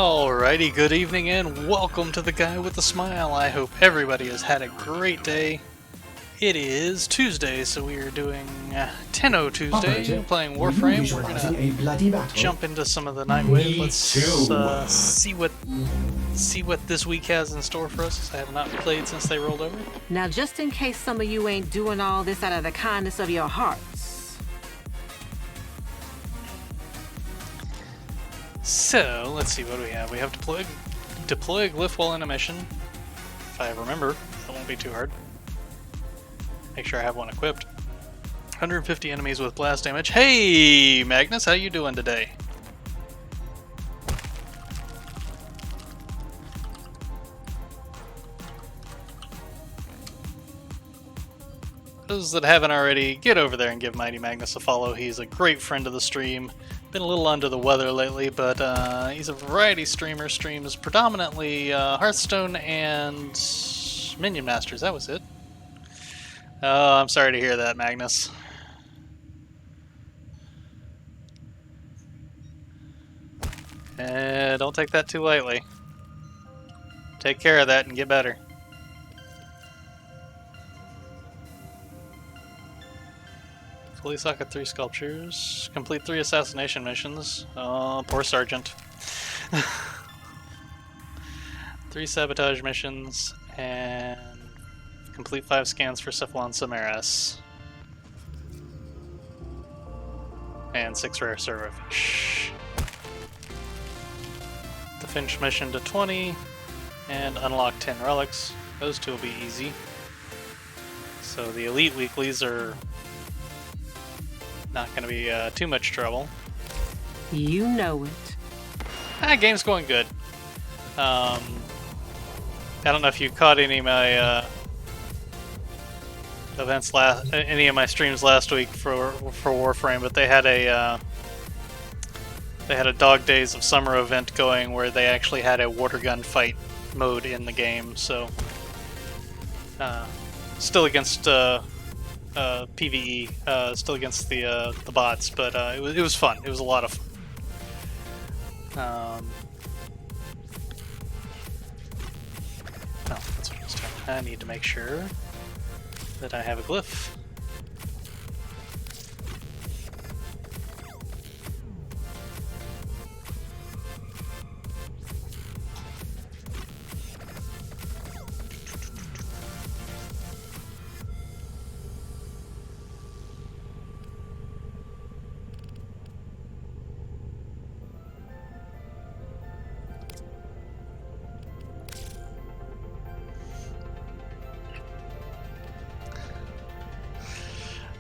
Alrighty, good evening and welcome to the Guy with the Smile. I hope everybody has had a great day. It is Tuesday, so we are doing Tenno Tuesday, playing Warframe. We're gonna jump into some of the Nightwave. Let's see what this week has in store for us, 'cause I have not played since they rolled over. Now, just in case some of you ain't doing all this out of the kindness of your hearts. So, let's see, what do we have? We have deploy a glyph while in a mission. If I remember, that won't be too hard. Make sure I have one equipped. 150 enemies with blast damage. Hey, Magnus, how you doing today? Those that haven't already, get over there and give Mighty Magnus a follow. He's a great friend of the stream. Been a little under the weather lately, but he's a variety streamer. Streams predominantly Hearthstone and Minion Masters. That was it. Oh, I'm sorry to hear that, Magnus. Don't take that too lightly. Take care of that and get better. Fully socket 3 sculptures. Complete 3 assassination missions. Oh, poor Sergeant. 3 sabotage missions, and complete 5 scans for Cephalon Samaras. And 6 rare serverfish. The Finch mission to 20, and unlock 10 relics. Those 2 will be easy. So the elite weeklies are not going to be too much trouble. You know it. Game's going good. I don't know if you caught any of my any of my streams last week for Warframe, but they had a Dog Days of Summer event going where they actually had a water gun fight mode in the game. So still against PvE, still against the bots, but it was fun. It was a lot of fun. Oh, that's what I was doing. I need to make sure that I have a glyph.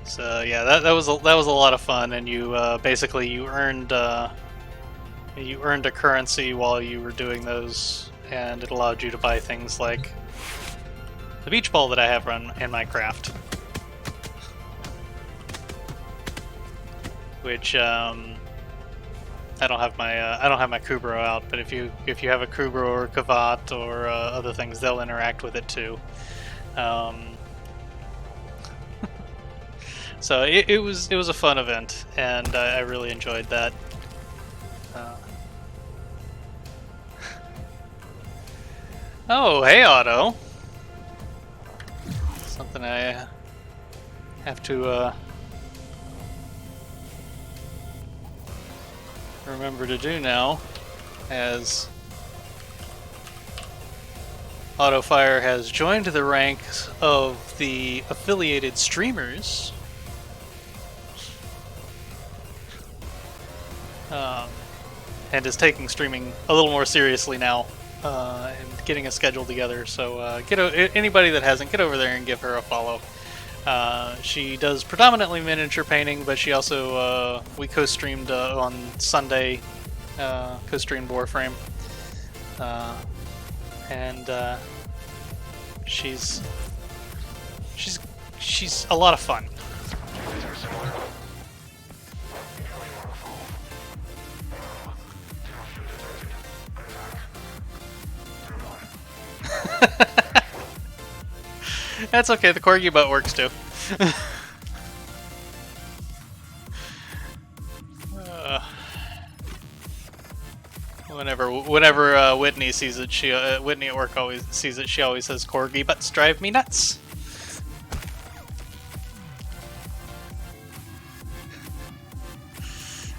So yeah, that was a lot of fun, and you basically you earned a currency while you were doing those, and it allowed you to buy things like the beach ball that I have run in my craft, which I don't have my Kubro out, but if you have a Kubro or Kavat or other things, they'll interact with it too. So it was a fun event, and I really enjoyed that. Oh, hey Otto! Something I have to remember to do now, as AutoFire has joined the ranks of the affiliated streamers. And is taking streaming a little more seriously now, and getting a schedule together. So anybody that hasn't, get over there and give her a follow. She does predominantly miniature painting, but she also we co-streamed on Sunday, co-streamed Warframe, and she's a lot of fun. That's okay, the corgi butt works too. Whenever Whitney sees it, Whitney at work always sees it. She always says, "Corgi butts drive me nuts."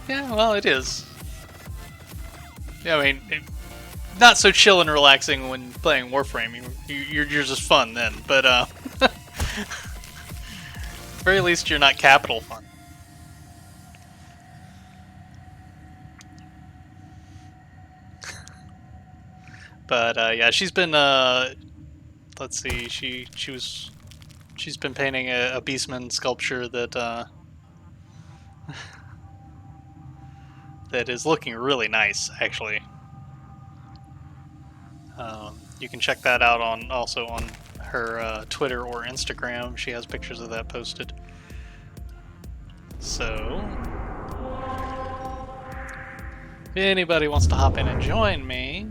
Yeah, well, it is. Yeah, I mean, not so chill and relaxing when playing Warframe. You're just fun then, but at very least you're not capital fun. But yeah, she's been let's see, she's been painting a Beastman sculpture that that is looking really nice, actually. You can check that out also on her Twitter or Instagram. She has pictures of that posted. So, if anybody wants to hop in and join me,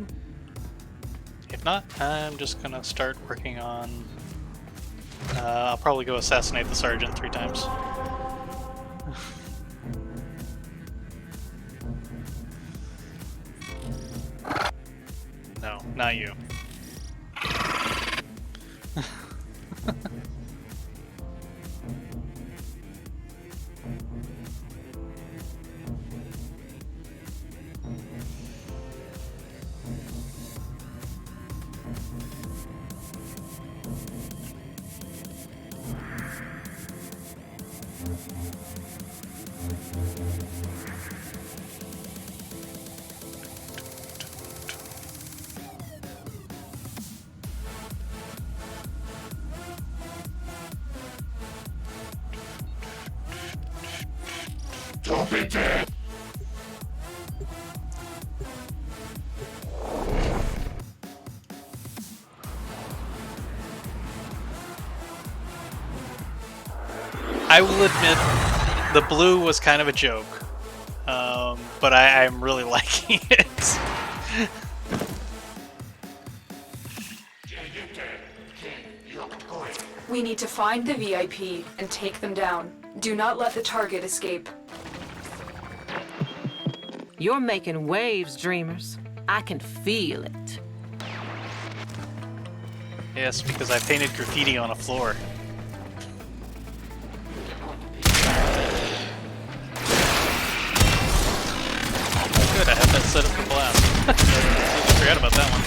if not, I'm just gonna start working on. I'll probably go assassinate the sergeant 3 times. No, not you. Don't be dead. I will admit, the blue was kind of a joke, but I'm really liking it. We need to find the VIP and take them down. Do not let the target escape. You're making waves, dreamers. I can feel it. Yes, because I painted graffiti on a floor. Good, I have that set up for blast. I forgot about that one.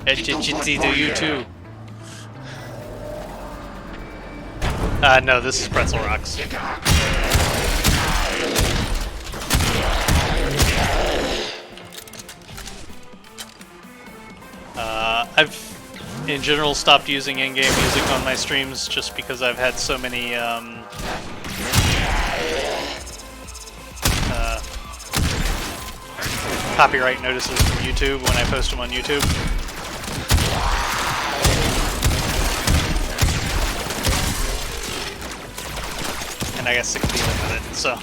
HHT to you too. No, this is Pretzel Rocks. I've, in general, stopped using in-game music on my streams just because I've had so many, copyright notices from YouTube when I post them on YouTube. And I got sick of dealing with it, so.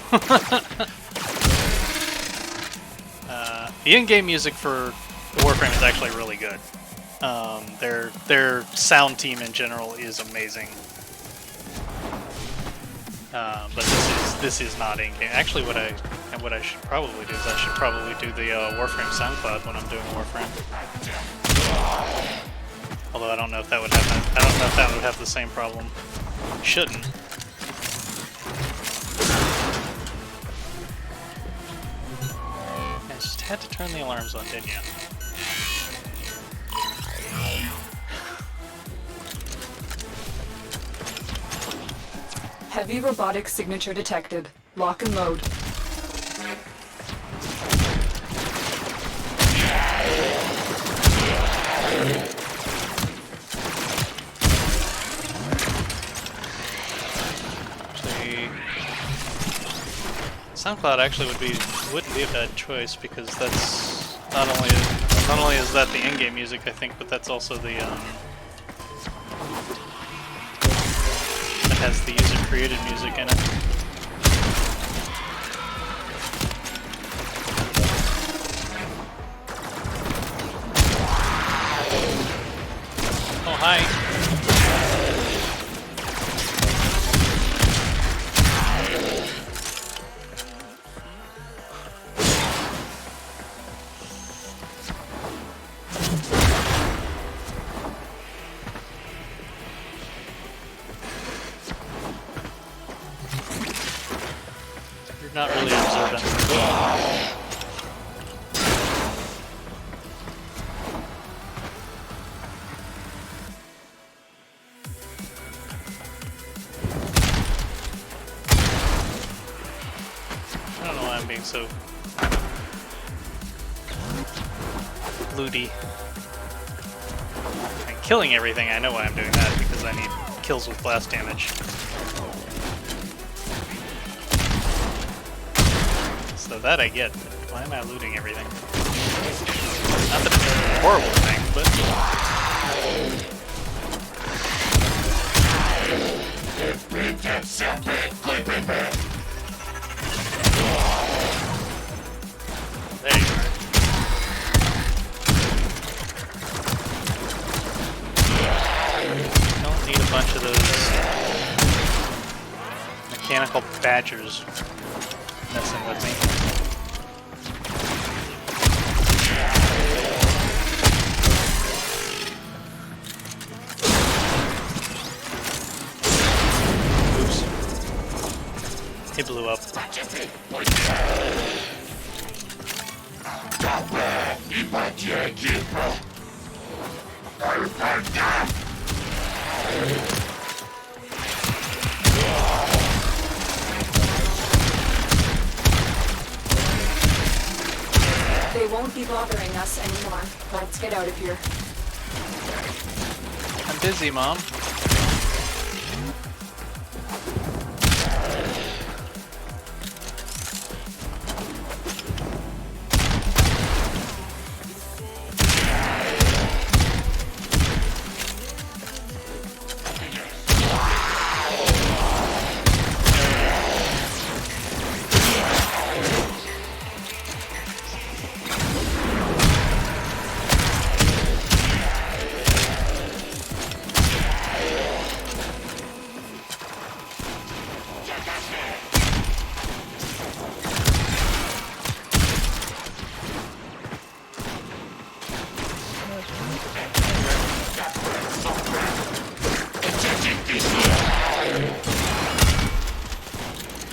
The in-game music for Warframe is actually really good. Their sound team in general is amazing. But this is not in-game. Actually, what I should probably do is I should probably do the Warframe SoundCloud when I'm doing Warframe. Although I don't know if that would have the same problem. Shouldn't. I just had to turn the alarms on, didn't you? Heavy robotic signature detected. Lock and load. SoundCloud actually wouldn't be a bad choice because that's not only is that the in-game music, I think, but that's also the that has the user-created music in it. Hi. You're not really observant. I don't know why I'm being so looty. And killing everything, I know why I'm doing that, because I need kills with blast damage. So that I get, but why am I looting everything? Not that it's a horrible thing, but... There you are. Don't need a bunch of those mechanical badgers messing with me. Oops. He blew up. They won't be bothering us anymore. Let's get out of here. I'm busy, Mom.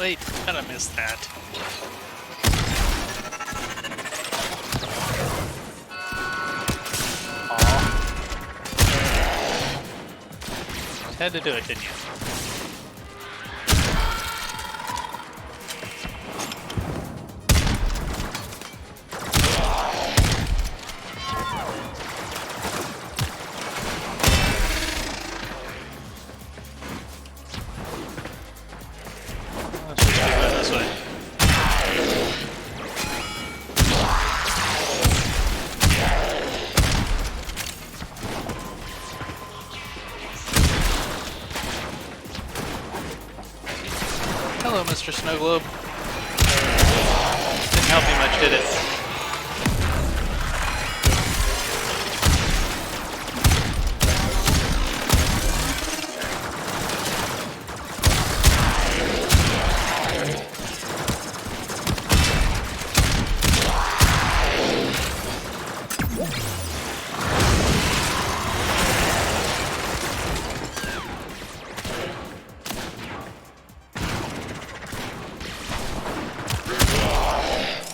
Wait, kinda missed that. Aw. Had to do it, didn't you? Let's just keep going this way. Hello, Mr. Snow Globe. Didn't help you much, did it?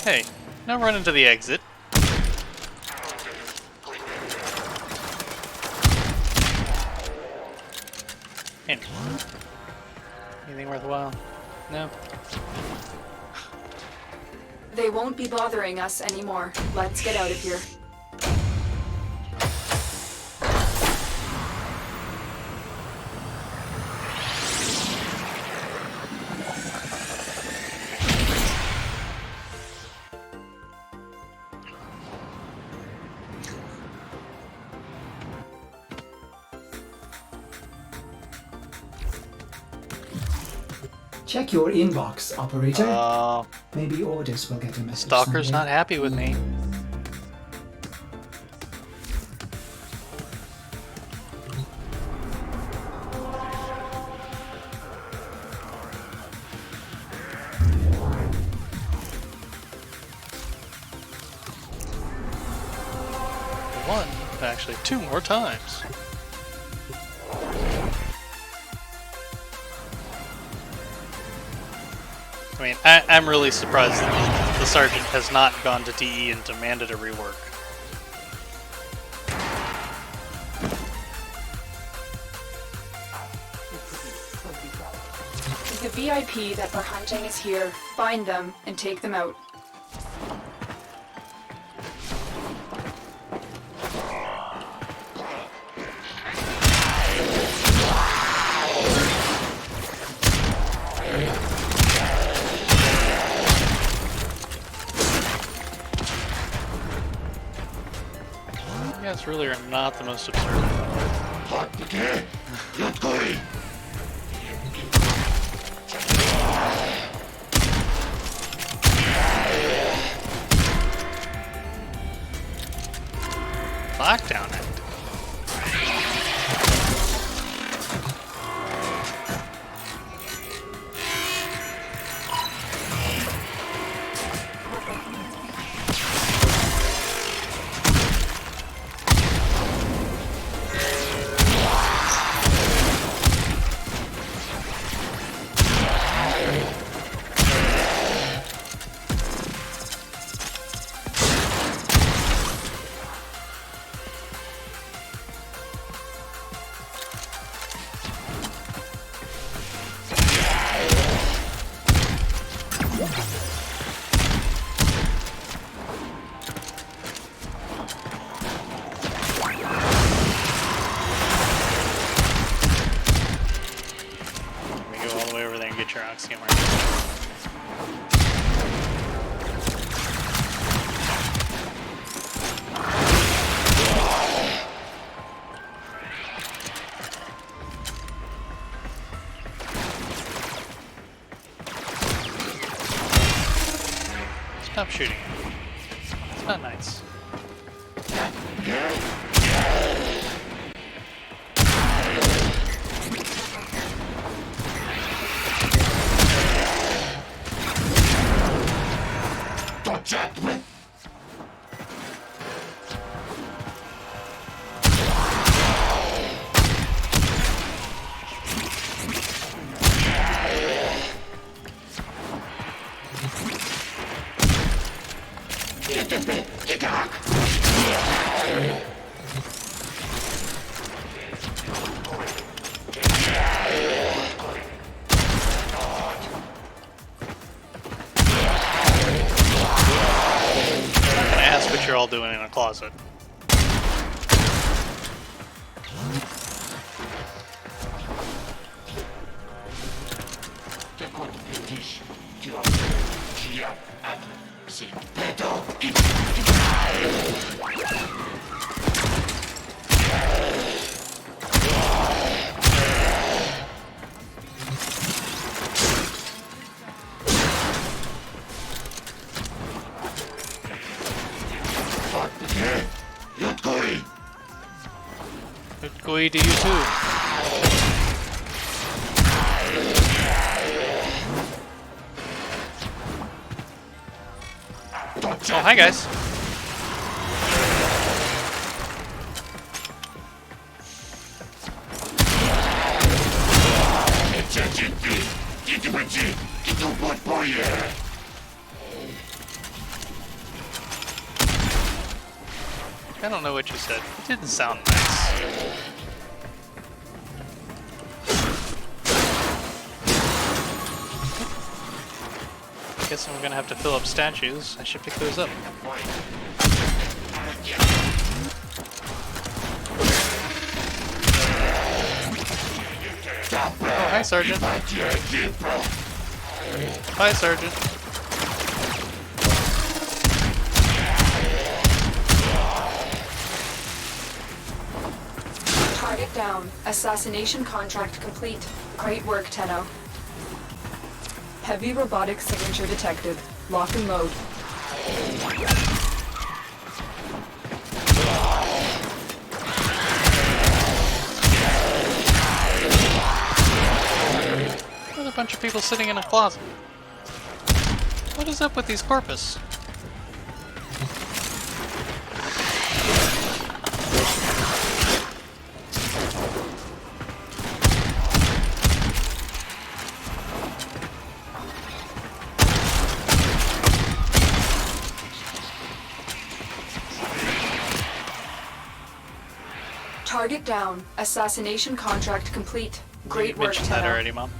Hey, now run into the exit. Hey. Anything worthwhile? No? They won't be bothering us anymore. Let's get out of here. Check your inbox, operator. Oh, Maybe orders will get a message. Stalker's someday. not happy with me. actually 2 more times. I mean, I'm really surprised that the Sergeant has not gone to DE and demanded a rework. The VIP that we're hunting is here. Find them and take them out. You guys really are not the most absurd. Lockdown active. Get your oxygen marker. Stop shooting. It's not nice. You're all doing in a closet. Good going to you too. Oh, hi guys. I don't know what you said. It didn't sound nice. Guess I'm gonna have to fill up statues. I should pick those up. Oh, hi, Sergeant. Hi, Sergeant. Target down. Assassination contract complete. Great work, Tenno. Heavy robotic signature detected. Lock and load. There's a bunch of people sitting in a closet. What is up with these corpus? Target down. Assassination contract complete. Great You work, mentioned that Tenno. already, Mom.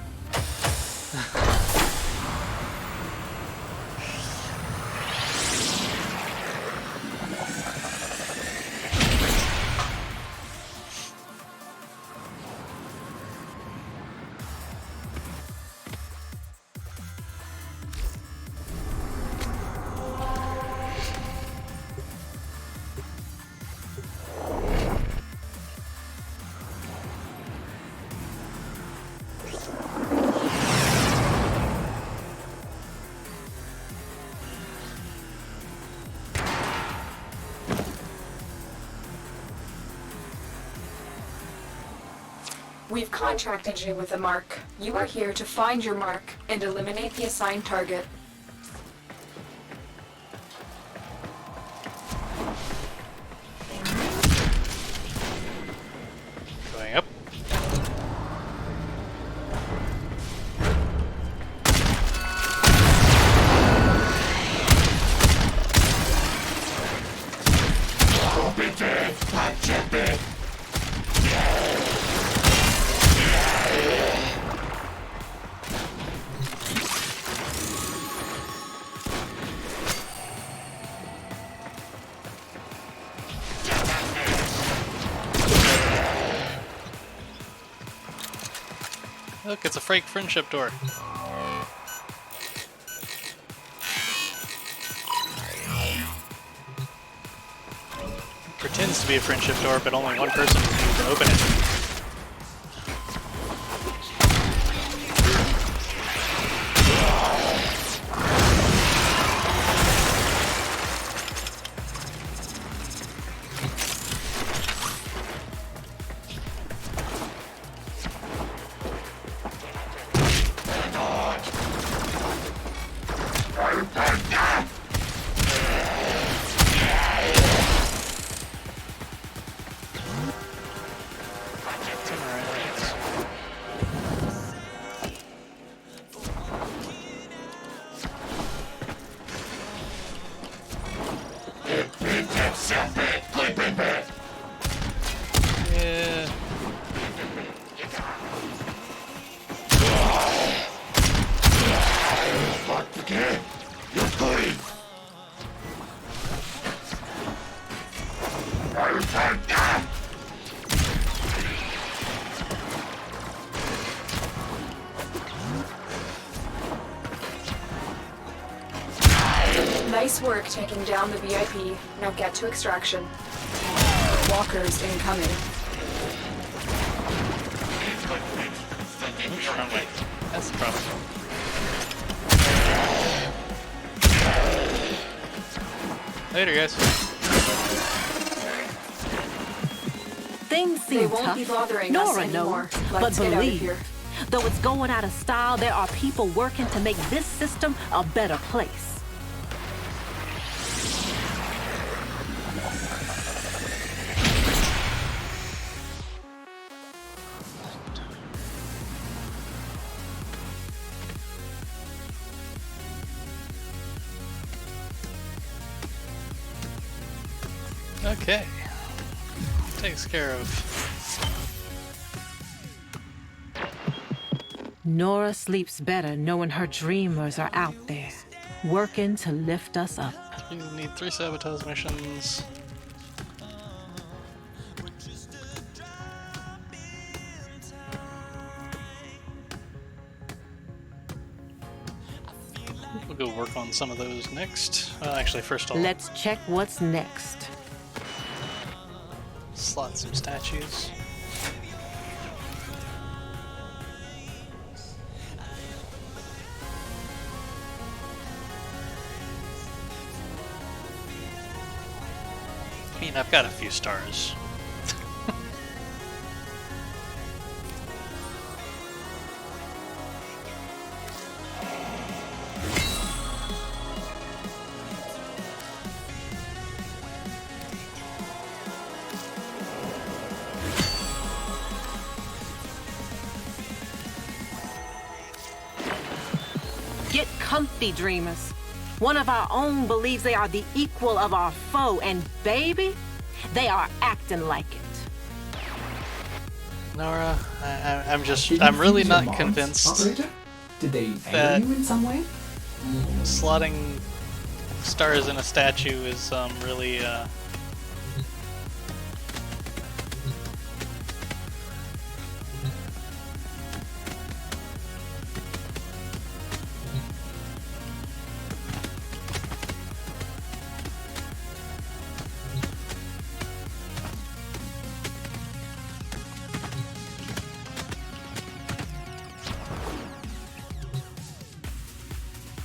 We've contracted you with a mark. You are here to find your mark and eliminate the assigned target. Going up. Don't be dead. Punch a bit. Look, it's a fake friendship door. Pretends to be a friendship door, but only one person needs to open it. Yeah. Fuck again. You're clean. I'll find that. Nice work taking down the VIP. Now get to extraction. Walkers incoming. Oops, wrong way. That's the problem. Later, guys. Things They seem won't tough. be bothering us Nora anymore. knows, Let's but get out of believe, here. though it's going out of style, there are people working to make this system a better place. Okay. Takes care of. Nora sleeps better knowing her dreamers are out there, working to lift us up. You need 3 sabotage missions. We'll go work on some of those next. Actually, first I'll Let's check what's next. slot some statues. I mean, I've got a few stars. Get comfy, dreamers. One of our own believes they are the equal of our foe, and baby, they are acting like it. Nora, Did you I'm really fuse your not mods, convinced Operator? Did they that- anger you in some way? slotting stars in a statue is really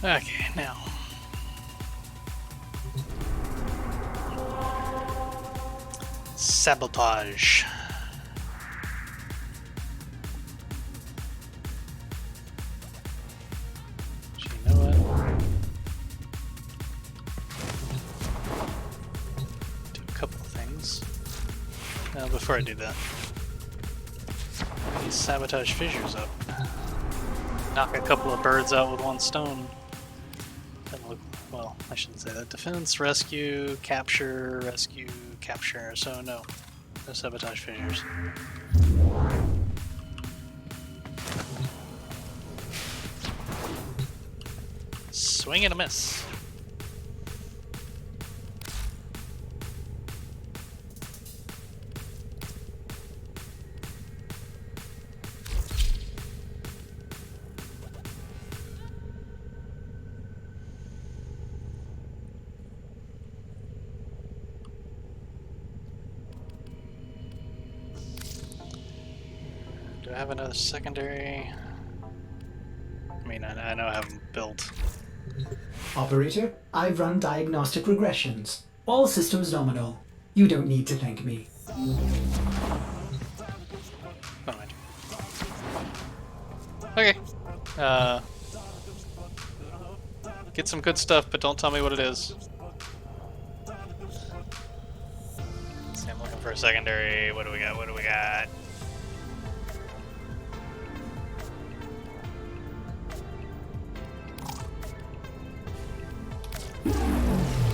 okay now. Sabotage. You know what? Do a couple of things. Before I do that, I need to sabotage fissures up. Knock a couple of birds out with one stone. Doesn't look, well, I shouldn't say that. Defense, rescue, capture, so no. No sabotage fissures. Swing and a miss. Do I have another secondary? I mean, I know I have them built. Operator, I've run diagnostic regressions. All systems nominal. You don't need to thank me. What am I doing? Okay. Get some good stuff, but don't tell me what it is. See, I'm looking for a secondary. What do we got? What do we got?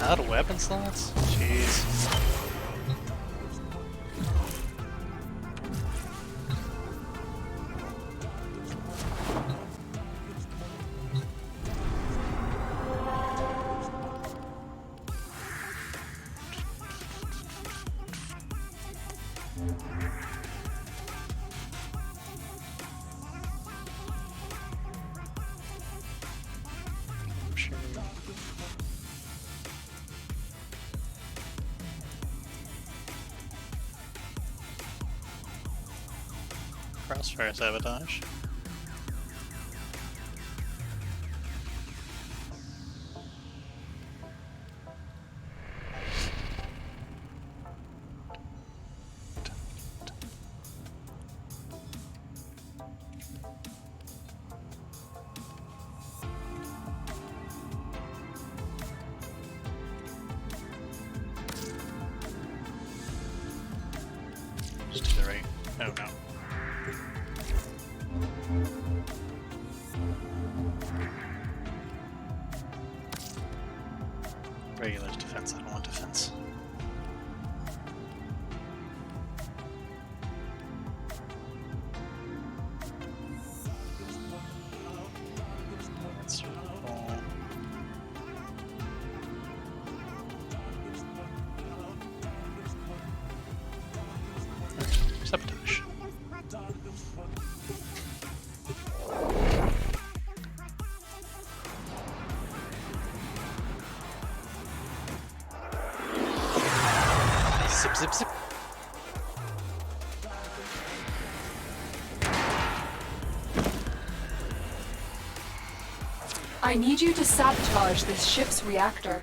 Out of weapon slots? Jeez. Sure. Crossfire sabotage. Just to the right. Oh no. Regular defense, I don't want defense. That's all. Sabotage. Zip, zip, zip. I need you to sabotage this ship's reactor.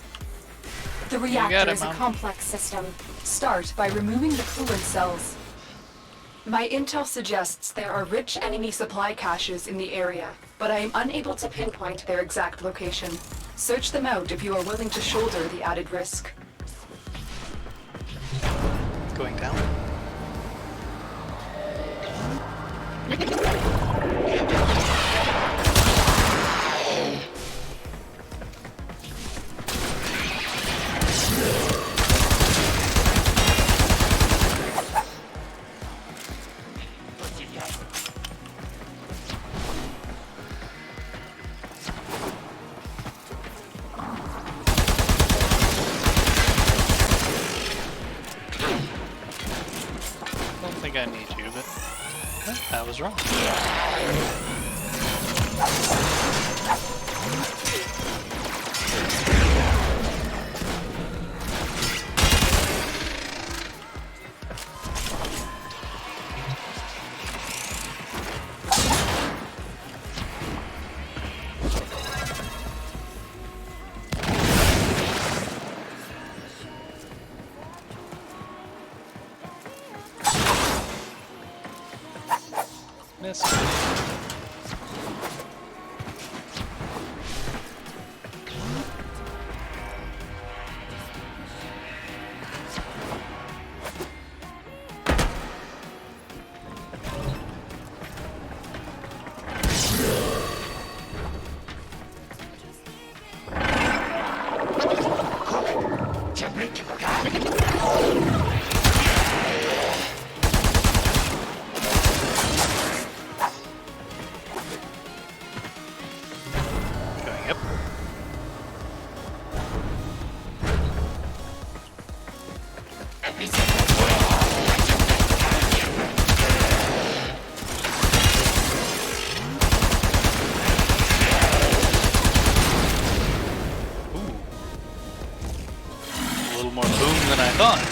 The got reactor it, is a Mom. complex system. Start by removing the coolant cells. My intel suggests there are rich enemy supply caches in the area, but I am unable to pinpoint their exact location. Search them out if you are willing to shoulder the added risk. Going down. to, but I was wrong. Miss. Going up. A little more boom than I thought.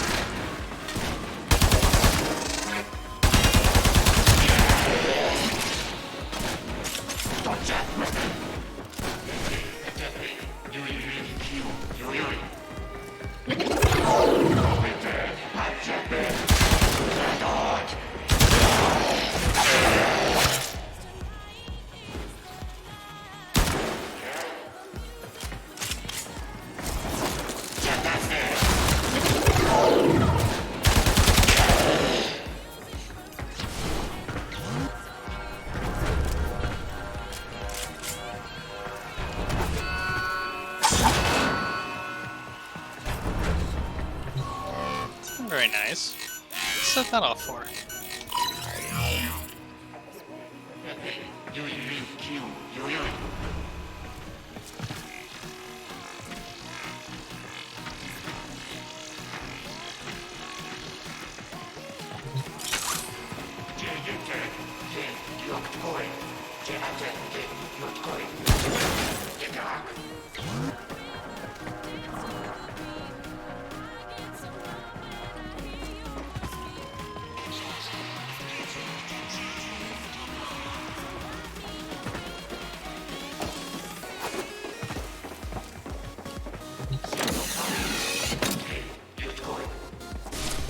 Very nice. Let's set that off for.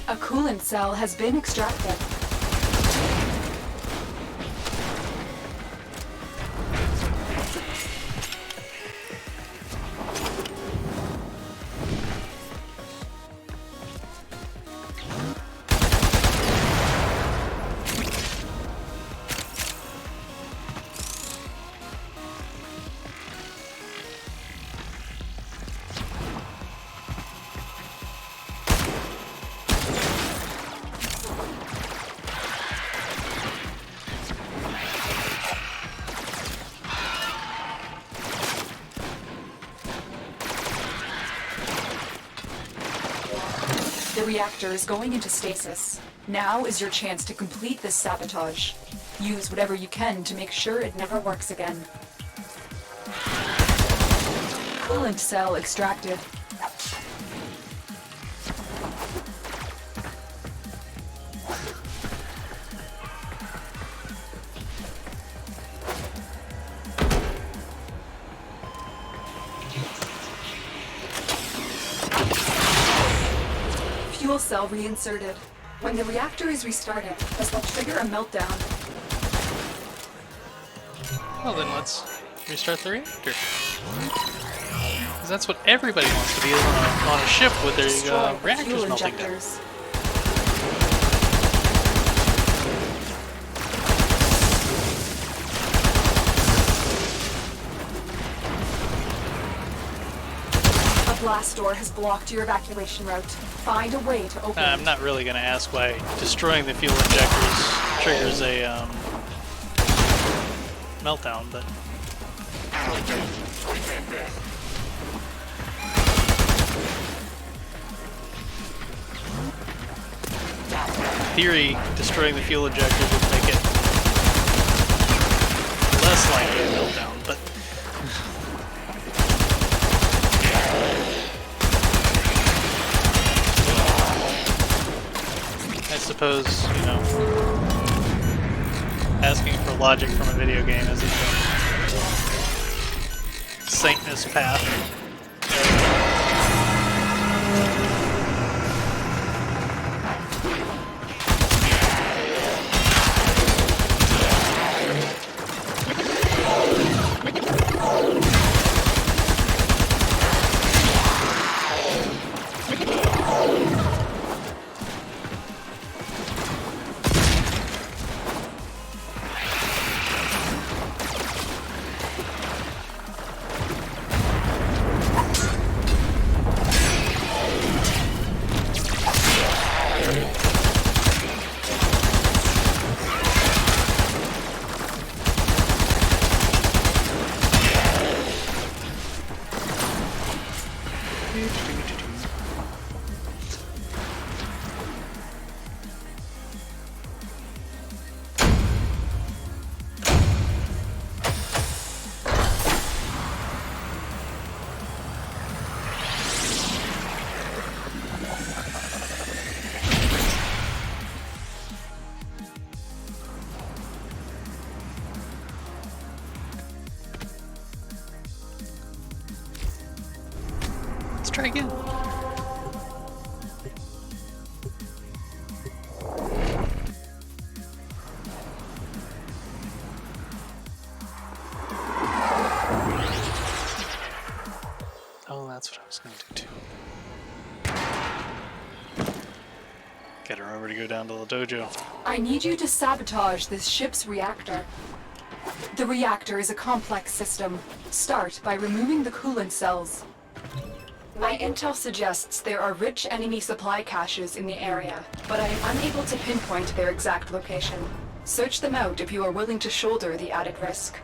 A coolant cell has been extracted. The reactor is going into stasis. Now is your chance to complete this sabotage. Use whatever you can to make sure it never works again. Coolant cell extracted. Fuel cell reinserted. When the reactor is restarted, this will trigger a meltdown. Well then let's restart the reactor. Because that's what everybody wants to be on a ship with their Destroy the reactors fuel melting down. injectors. A blast door has blocked your evacuation route. Find a way to open I'm it. not really going to ask why destroying the fuel injectors triggers a meltdown, but In theory, destroying the fuel injectors would make it less likely to melt down, but I suppose, you know, asking for logic from a video game isn't the Satanist path. Let's try again. Oh, that's what I was going to do too. Get her over to go down to the dojo. I need you to sabotage this ship's reactor. The reactor is a complex system. Start by removing the coolant cells. My intel suggests there are rich enemy supply caches in the area, but I am unable to pinpoint their exact location. Search them out if you are willing to shoulder the added risk.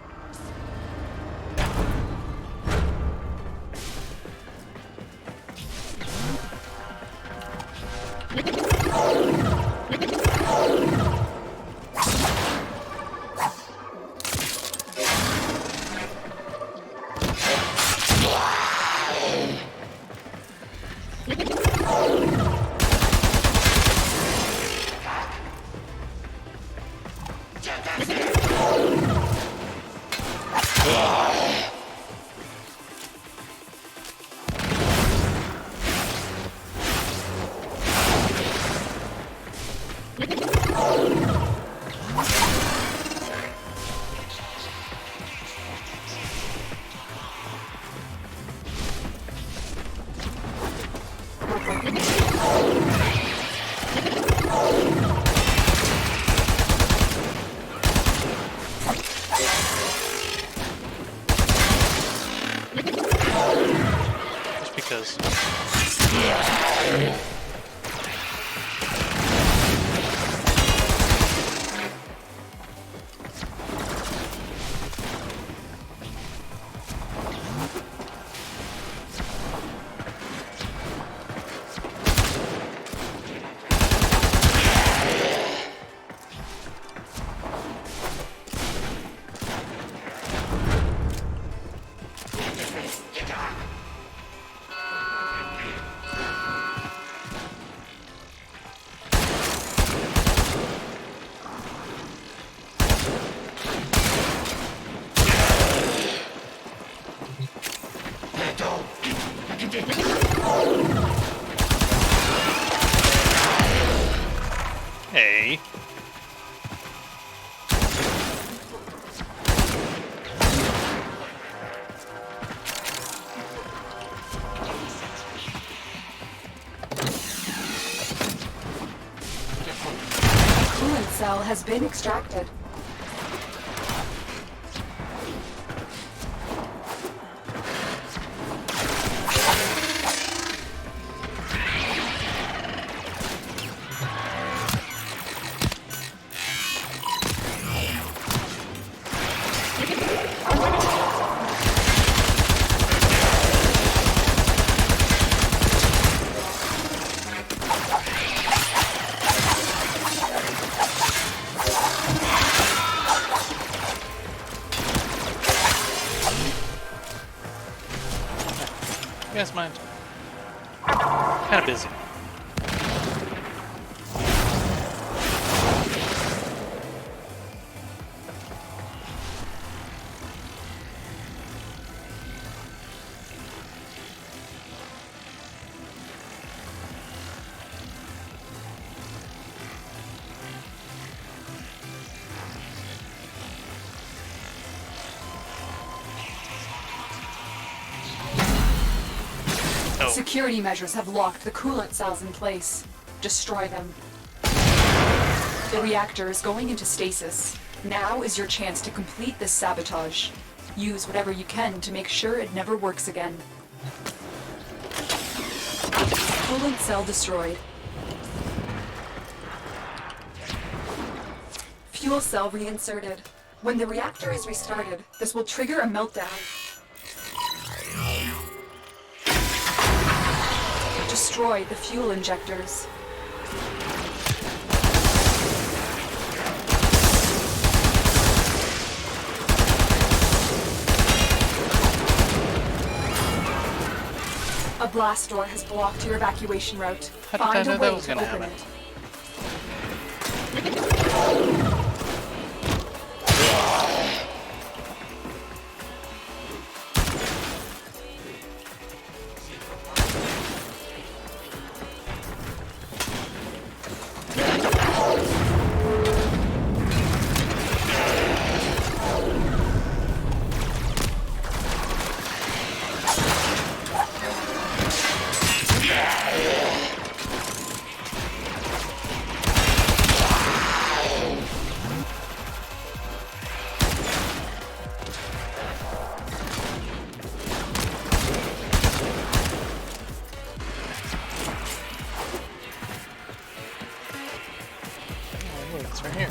Just because. Hey. Coolant cell has been extracted. guys mind? Kind of busy. Security measures have locked the coolant cells in place. Destroy them. The reactor is going into stasis. Now is your chance to complete this sabotage. Use whatever you can to make sure it never works again. Coolant cell destroyed. Fuel cell reinserted. When the reactor is restarted, this will trigger a meltdown. Destroy the fuel injectors. A blast door has blocked your evacuation route. How did I Find know a that way was to gonna open happen? it. Oh, look, it's right here.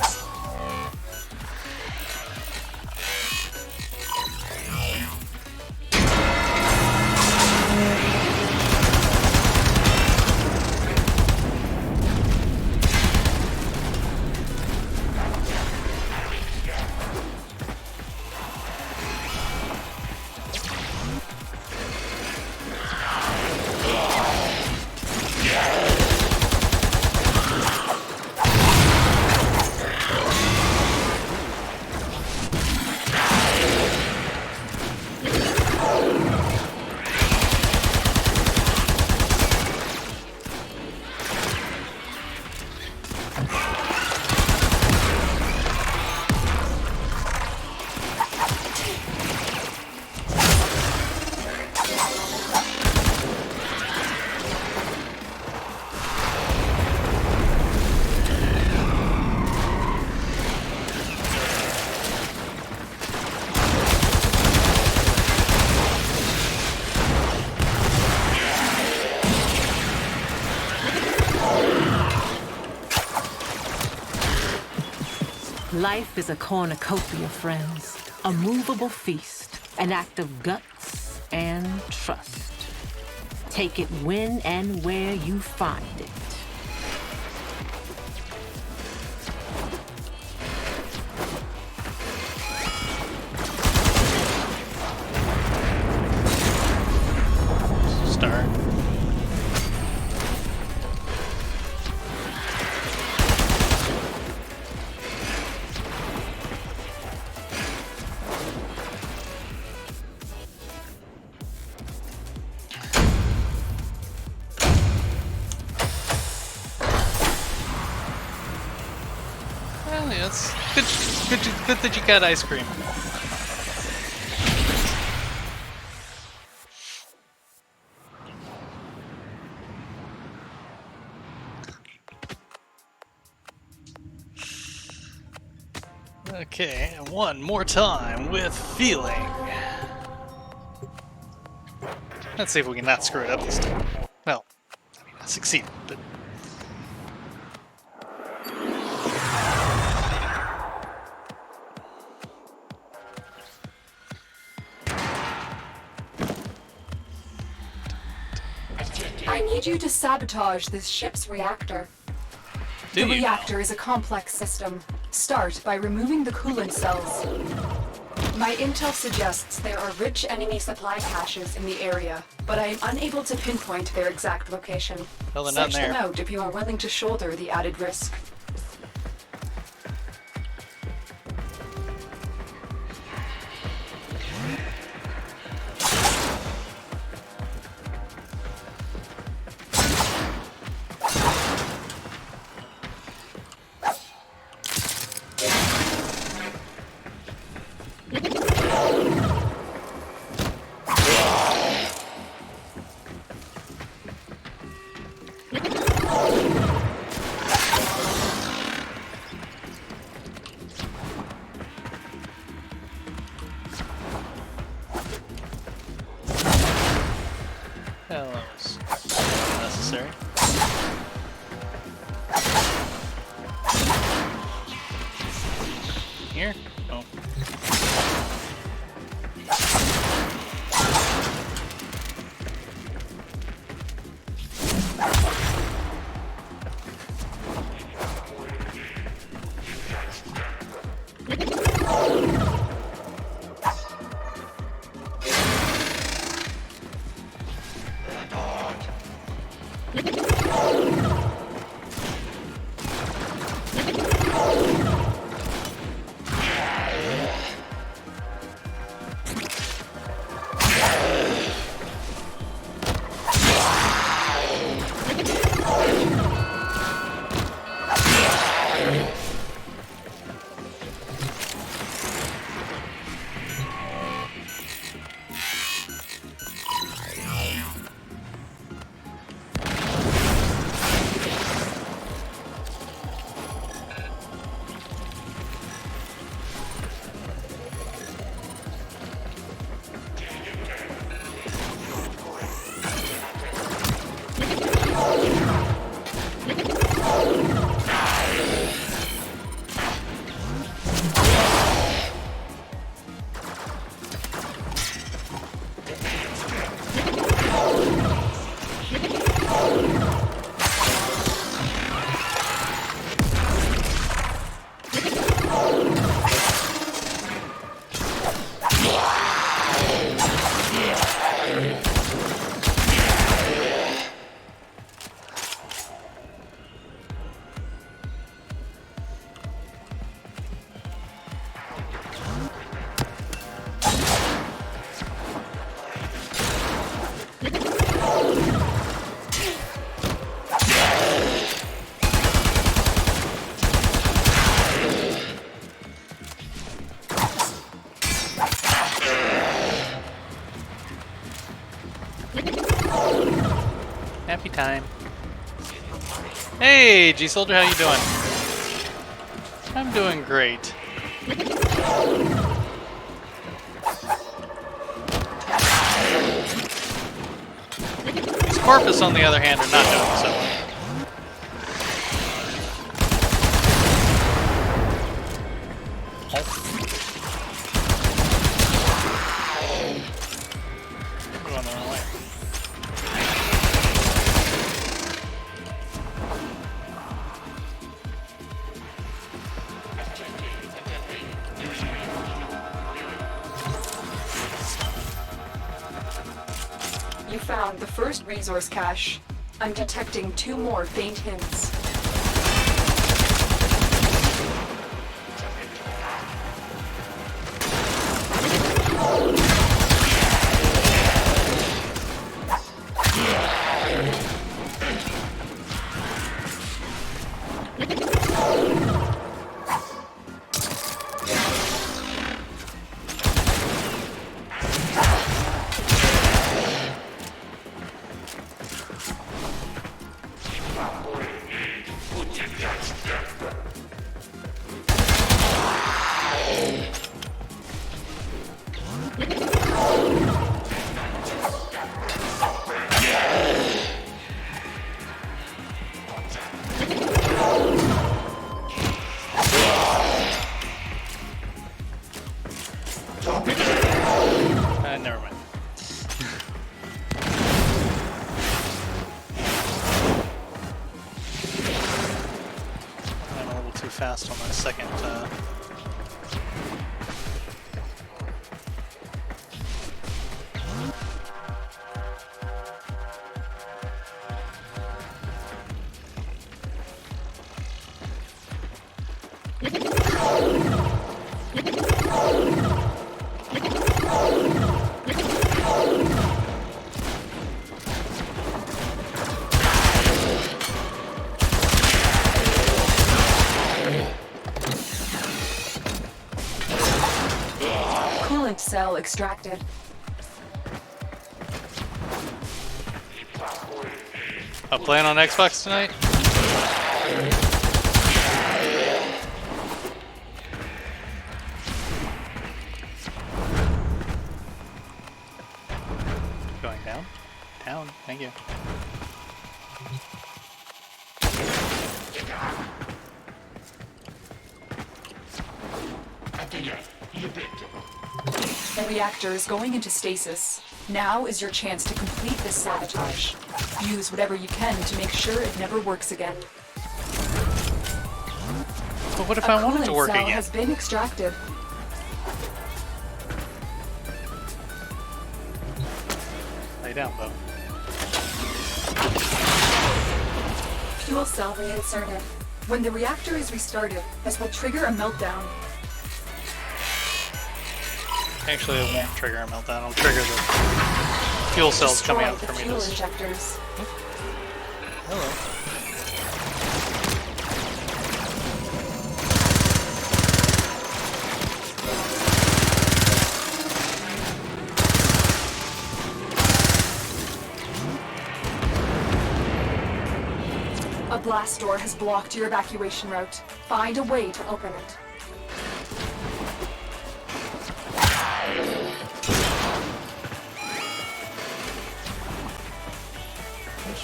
Life is a cornucopia, friends. A movable feast, an act of guts and trust. Take it when and where you find it. Start. Well, yeah, it's good that you got ice cream. Okay, and one more time with feeling. Let's see if we can not screw it up this time. Well, I mean, I succeeded, but... I need you to sabotage this ship's reactor. Do The you reactor is a complex system. Start by removing the coolant cells. My intel suggests there are rich enemy supply caches in the area, but I am unable to pinpoint their exact location. Well, they're not Search them there. out if you are willing to shoulder the added risk. Hell, that was unnecessary. Here? Oh. Happy time. Hey, G-Soldier, how you doing? I'm doing great. These Corpus, on the other hand, are not doing so well. Going the wrong way. You found the first resource cache. I'm detecting 2 more faint hints. Never mind. I'm a little too fast on that second cell extracted. Playing on Xbox tonight? Going down? Down, thank you. The reactor is going into stasis. Now is your chance to complete this sabotage. Use whatever you can to make sure it never works again. But what if I want it to coolant work cell again? has been extracted. Lay down, Bo. Fuel cell reinserted. When the reactor is restarted, this will trigger a meltdown. Actually, it won't trigger a meltdown. It'll trigger the fuel cells coming out Destroy for the me fuel to... injectors. Hello. A blast door has blocked your evacuation route. Find a way to open it.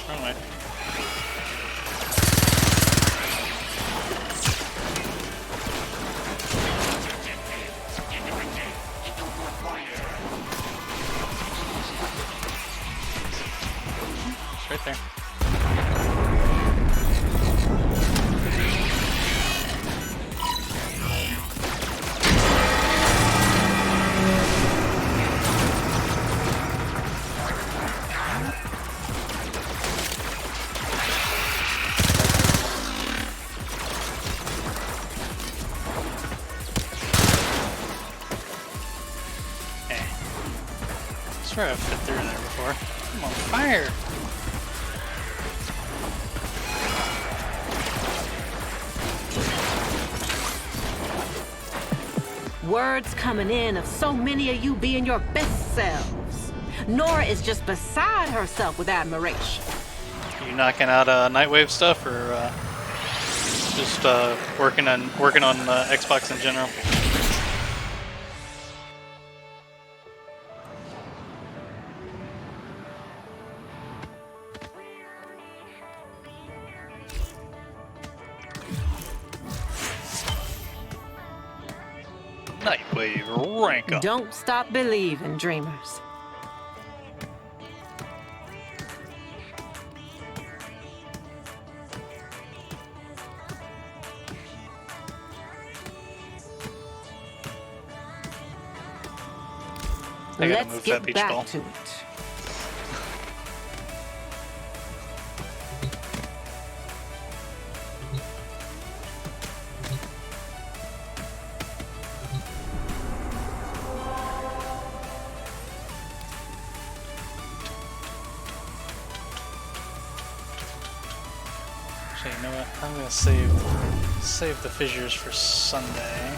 Wrong way. It's right there. I swear I've been through there before. I'm on fire! Words coming in of so many of you being your best selves. Nora is just beside herself with admiration. You knocking out Nightwave stuff, or just working on Xbox in general? Nightwave, rank up. Don't stop believing, dreamers. I gotta Let's move get that beach back ball. to it. Actually, you know what? I'm gonna save the fissures for Sunday,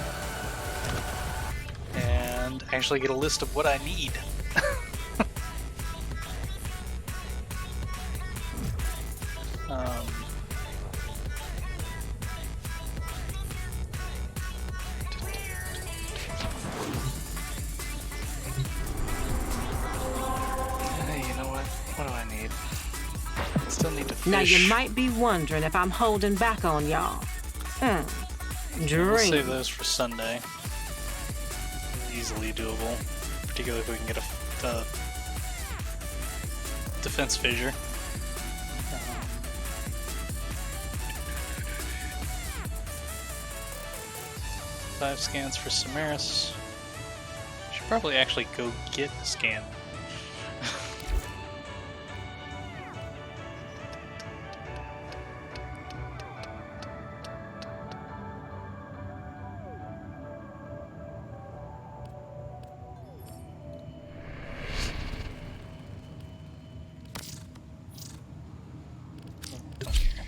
and actually get a list of what I need. um, you know what? What do I need? I still need to fish. Now you might be wondering if I'm holding back on y'all. We'll save Dream. those for Sunday. Easily doable, particularly if we can get a defense fissure. 5 scans for Samaris. Should probably actually go get a scan. Don't care.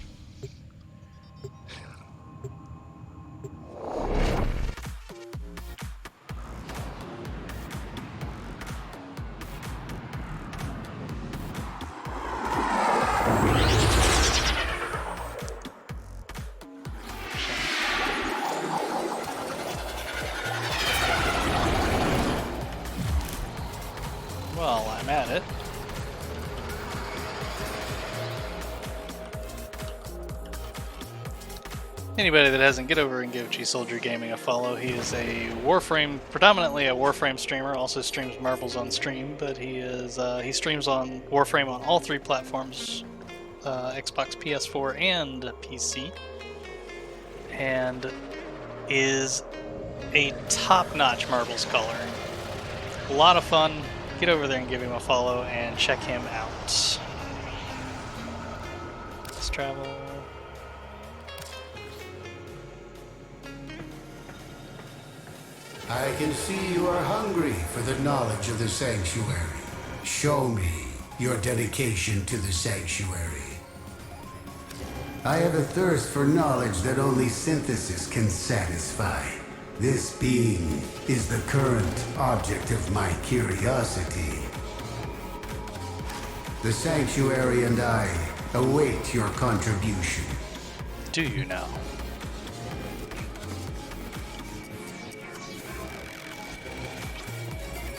at it. Anybody that hasn't, get over and give G Soldier Gaming a follow. He is a Warframe, predominantly a Warframe streamer. Also streams marbles on stream, but he streams on Warframe on all three platforms: Xbox, PS4, and PC, and is a top-notch marbles caller. A lot of fun. Get over there and give him a follow and check him out. Let's travel. I can see you are hungry for the knowledge of the Sanctuary. Show me your dedication to the Sanctuary. I have a thirst for knowledge that only synthesis can satisfy. This being is the current object of my curiosity. The Sanctuary and I await your contribution. Do you now?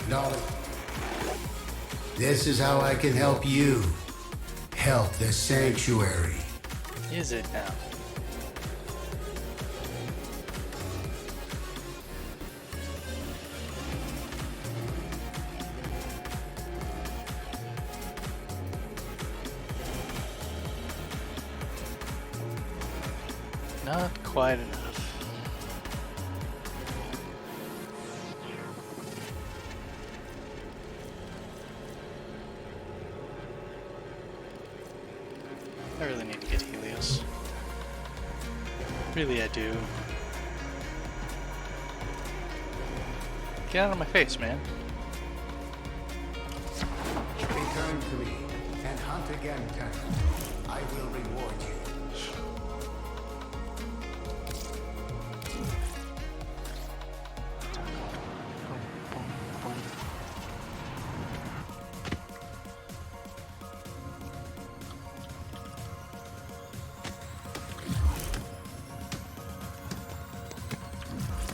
Knowledge. This is how I can help you. Help the Sanctuary. Is it now? Not quite enough. I really need to get Helios. Really, I do. Get out of my face, man. Return to me and hunt again, Tenno. I will reward you.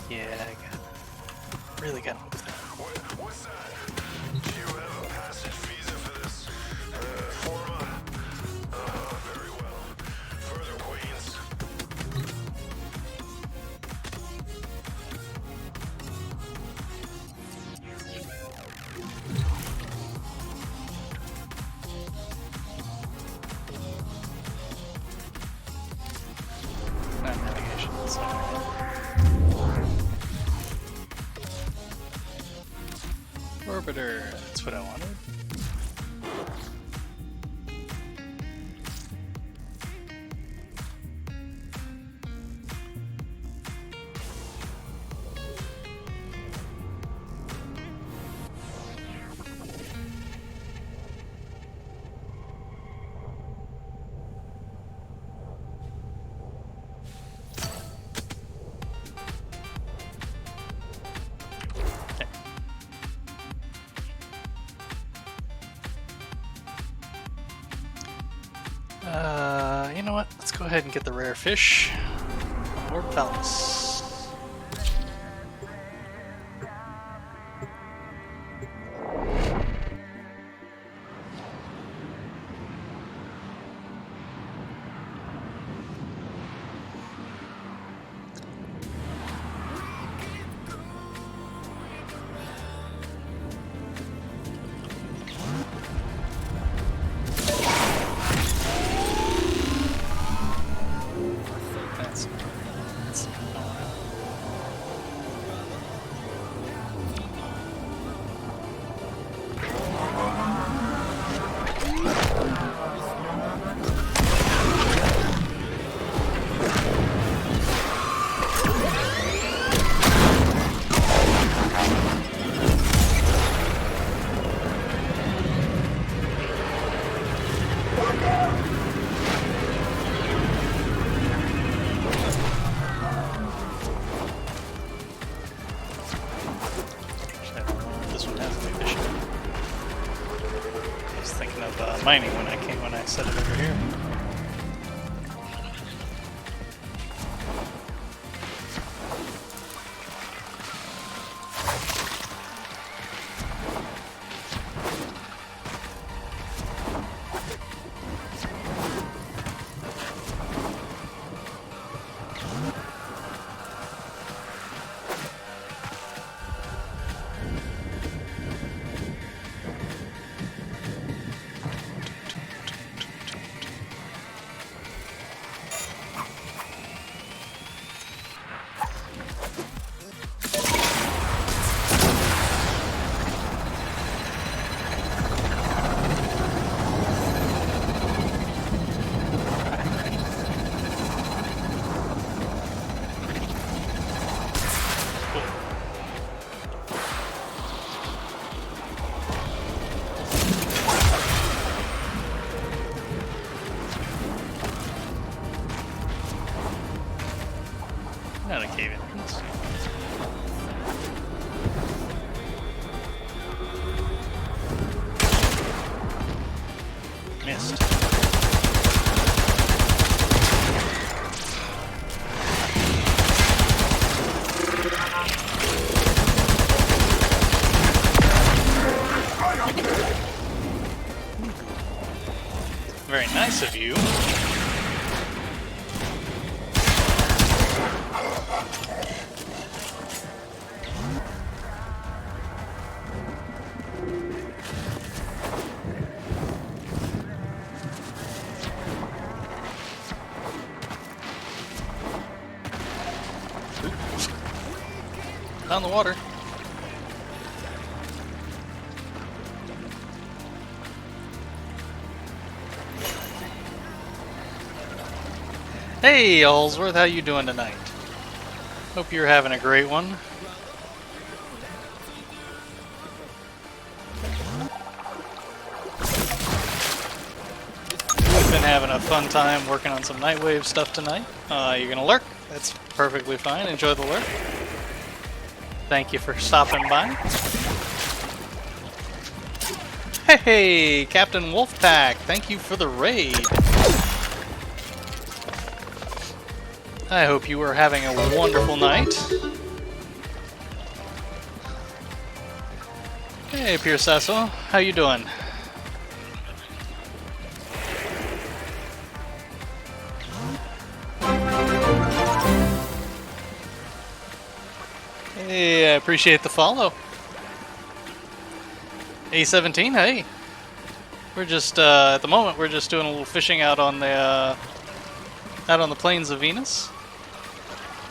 Yeah, really got to move that. What's that? Do you have a passage visa for this? Forma? Very well. Further Queens. Not navigation. Orbiter, that's what I wanted. You know what? Let's go ahead and get the rare fish. Or Palace. Mining when I set it over here. nice of you. On the water. Hey, Allsworth, how you doing tonight? Hope you're having a great one. We've been having a fun time working on some Nightwave stuff tonight. You're gonna lurk? That's perfectly fine. Enjoy the lurk. Thank you for stopping by. Hey, Captain Wolfpack, thank you for the raid. I hope you are having a wonderful night. Hey, Pierce Sasso, how you doing? Hey, I appreciate the follow. A17, hey. We're just at the moment we're just doing a little fishing out on the plains of Venus.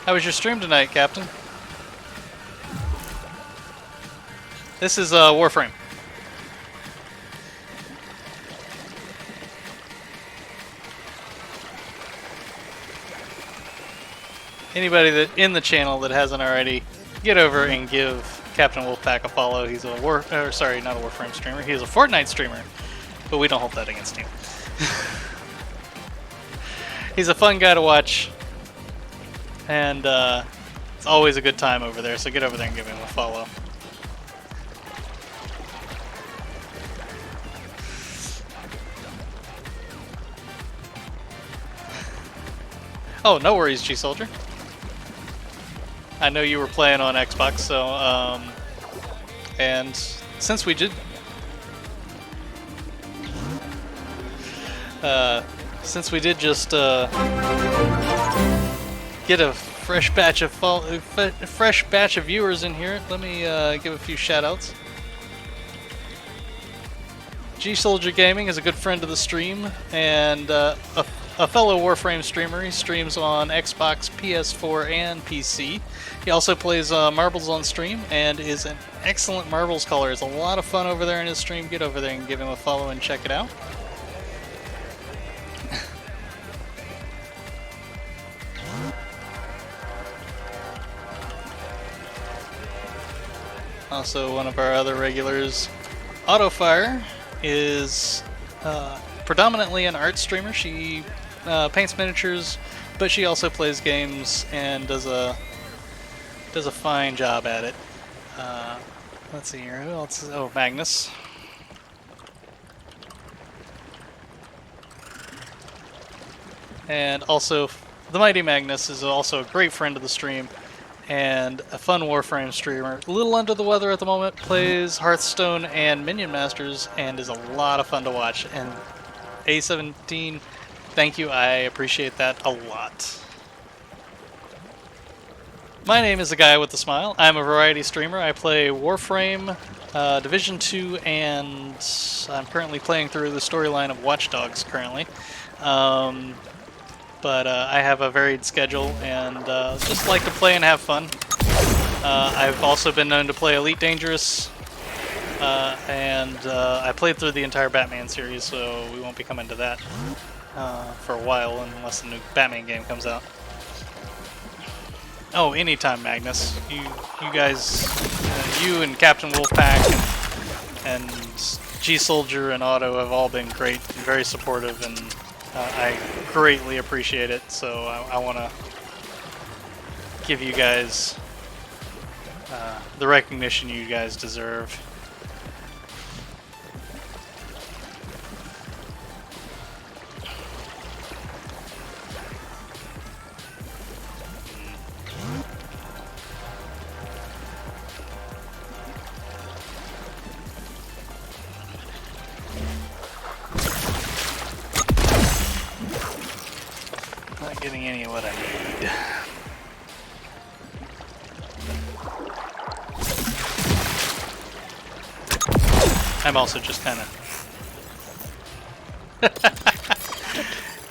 How was your stream tonight, Captain? This is Warframe. Anybody that in the channel that hasn't already, get over and give Captain Wolfpack a follow. He's a not a Warframe streamer. He is a Fortnite streamer, but we don't hold that against him. He's a fun guy to watch, and it's always a good time over there. So get over there and give him a follow. Oh, no worries, G-Soldier. I know you were playing on Xbox, so, and since we did, just, get a fresh batch of viewers in here, let me, give a few shout-outs. G-Soldier Gaming is a good friend of the stream, and, a fellow Warframe streamer. He streams on Xbox, PS4, and PC. He also plays marbles on stream and is an excellent marbles caller. It's a lot of fun over there in his stream. Get over there and give him a follow and check it out. Also, one of our other regulars, Autofire, is predominantly an art streamer. She paints miniatures, but she also plays games and does a fine job at it. Let's see here, who else? Oh, Magnus. And also, the Mighty Magnus is also a great friend of the stream and a fun Warframe streamer. A little under the weather at the moment, plays Hearthstone and Minion Masters, and is a lot of fun to watch. And A17, thank you, I appreciate that a lot. My name is The Guy with the Smile. I'm a variety streamer. I play Warframe, Division 2, and I'm currently playing through the storyline of Watch Dogs currently. But I have a varied schedule and just like to play and have fun. I've also been known to play Elite Dangerous, and I played through the entire Batman series, so we won't be coming to that for a while unless the new Batman game comes out. Oh, anytime, Magnus. You guys, you and Captain Wolfpack and G-Soldier and Otto have all been great and very supportive, and I greatly appreciate it. So I want to give you guys the recognition you guys deserve. getting any of what I need. I'm also just kind of...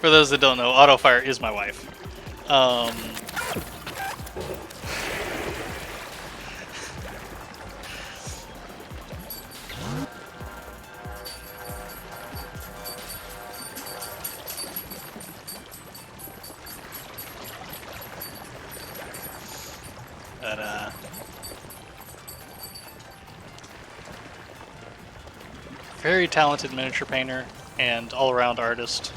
For those that don't know, Autofire is my wife. But, very talented miniature painter and all-around artist.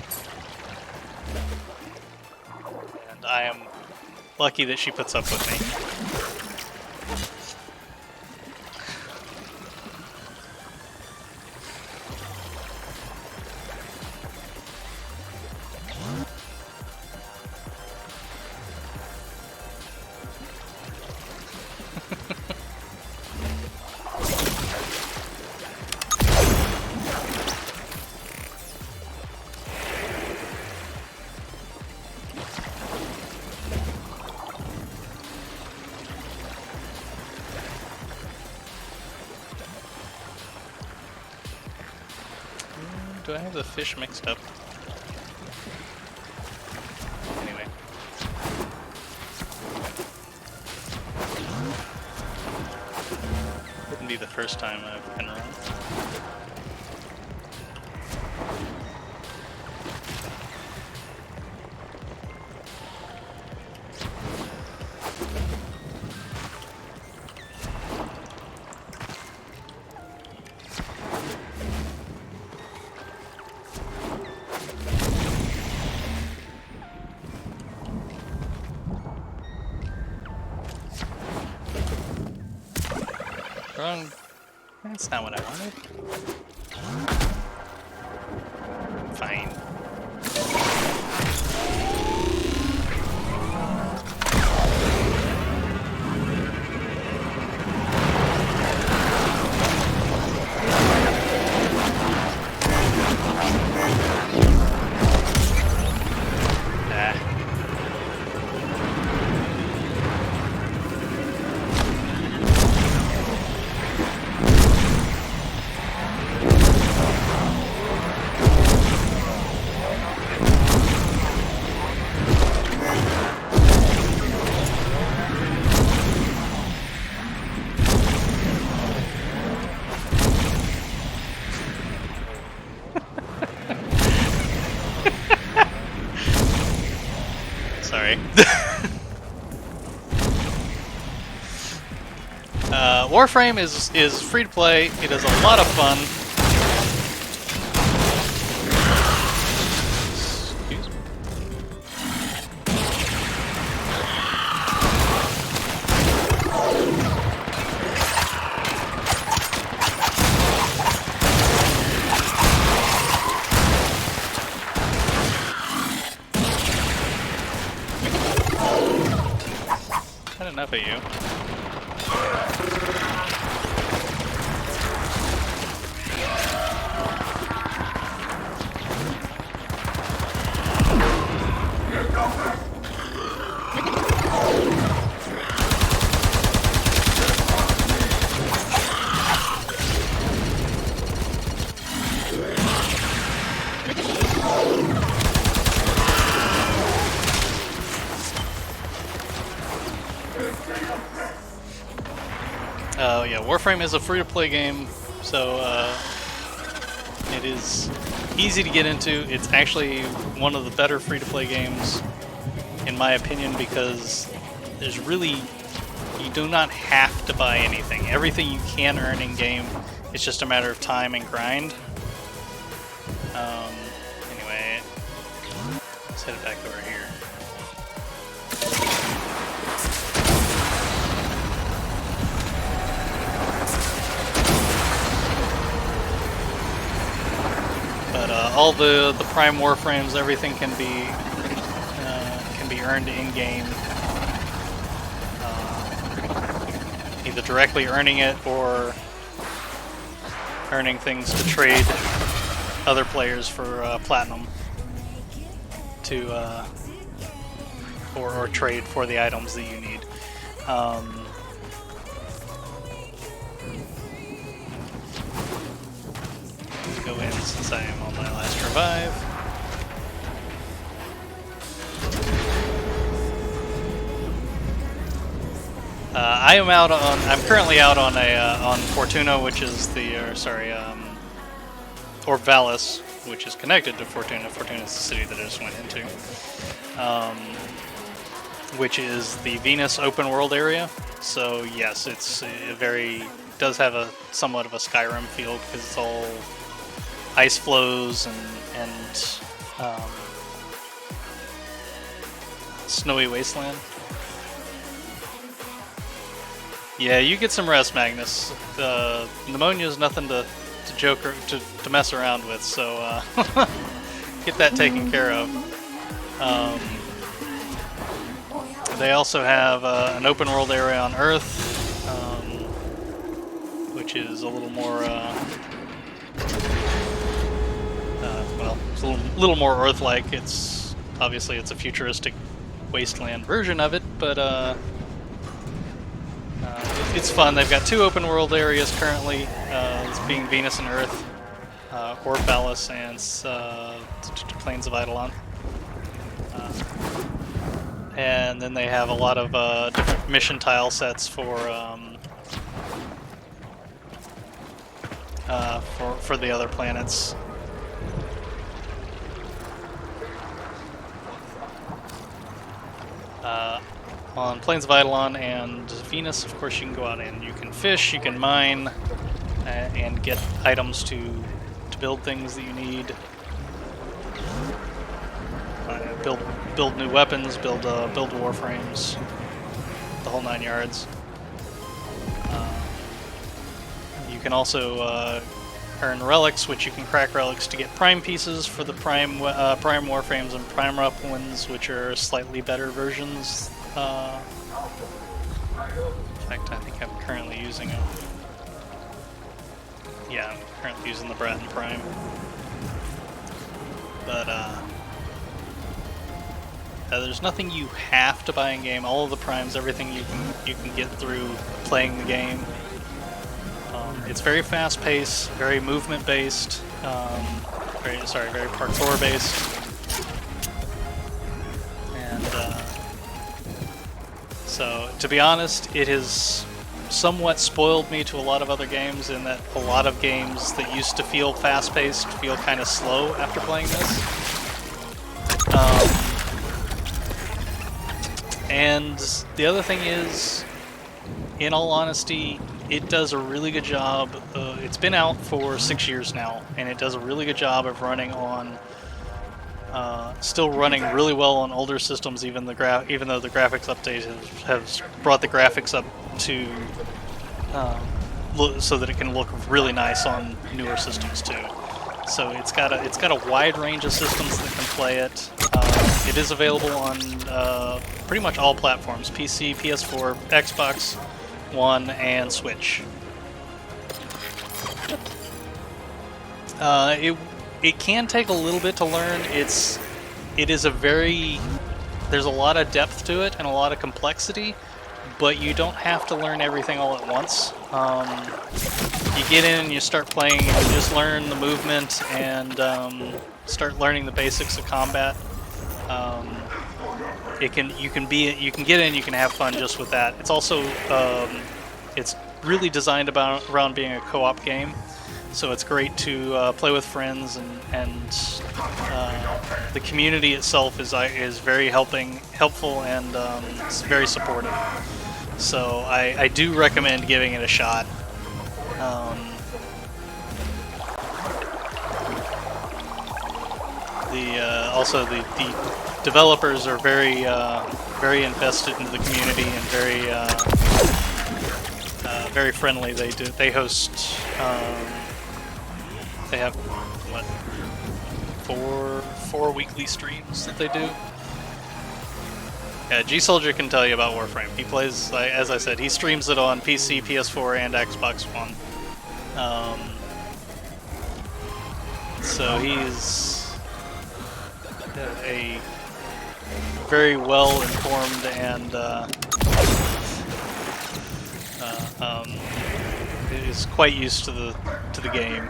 And I am lucky that she puts up with me. Do I have the fish mixed up? Anyway. Wouldn't be the first time I've been wrong. Wrong. That's not what I wanted. Fine. Sorry. Warframe is free to play. It is a lot of fun. Excuse me. Had enough of you. Yeah, Warframe is a free-to-play game, so it is easy to get into. It's actually one of the better free-to-play games, in my opinion, because there's really, you do not have to buy anything. Everything you can earn in-game, it's just a matter of time and grind. Anyway, let's head back over here. But all the Prime Warframes, everything can be earned in-game, either directly earning it or earning things to trade other players for platinum to or trade for the items that you need. Go in since I am on my last revive. I'm currently out on Fortuna, which is or Vallis, which is connected to Fortuna. Fortuna is the city that I just went into, which is the Venus open world area. So yes, it's does have a somewhat of a Skyrim feel because it's all ice flows and snowy wasteland. Yeah, you get some rest, Magnus. Pneumonia is nothing to joke or to mess around with, so get that taken care of. They also have an open world area on Earth, which is a little more, well, it's a little more Earth-like. It's obviously it's a futuristic wasteland version of it, but it's fun. They've got 2 open world areas currently, it's being Venus and Earth, or Vallis and Plains of Eidolon. And then they have a lot of different mission tile sets for the other planets. On Plains of Eidolon and Venus, of course, you can go out and you can fish, you can mine, and get items to build things that you need. Build new weapons, build warframes, the whole 9 yards. You can also earn relics, which you can crack relics to get prime pieces for the prime warframes and prime weapons, which are slightly better versions. In fact, I think I'm currently using them. Yeah, I'm currently using the Bratton Prime. But there's nothing you have to buy in game. All of the primes, everything you can get through playing the game. It's very fast paced, very movement based, very parkour based, and so to be honest, it has somewhat spoiled me to a lot of other games in that a lot of games that used to feel fast paced feel kind of slow after playing this. And the other thing is, in all honesty, it does a really good job. It's been out for 6 years now, and it does a really good job of running on, still running really well on older systems. Even though the graphics update has brought the graphics up to so that it can look really nice on newer systems too. So it's got a wide range of systems that can play it. It is available on pretty much all platforms: PC, PS4, Xbox One, and Switch. It can take a little bit to learn. There's a lot of depth to it and a lot of complexity, but you don't have to learn everything all at once. You get in and you start playing and you just learn the movement and start learning the basics of combat. You can get in, you can have fun just with that. It's also it's really designed around being a co-op game, so it's great to play with friends, and the community itself is very helpful, and it's very supportive. So I do recommend giving it a shot. Also the developers are very invested into the community and very friendly. They host they have what, four weekly streams that they do. Yeah, G Soldier can tell you about Warframe. He plays, as I said, he streams it on PC, PS4, and Xbox One. So he's very well informed and is quite used to the game.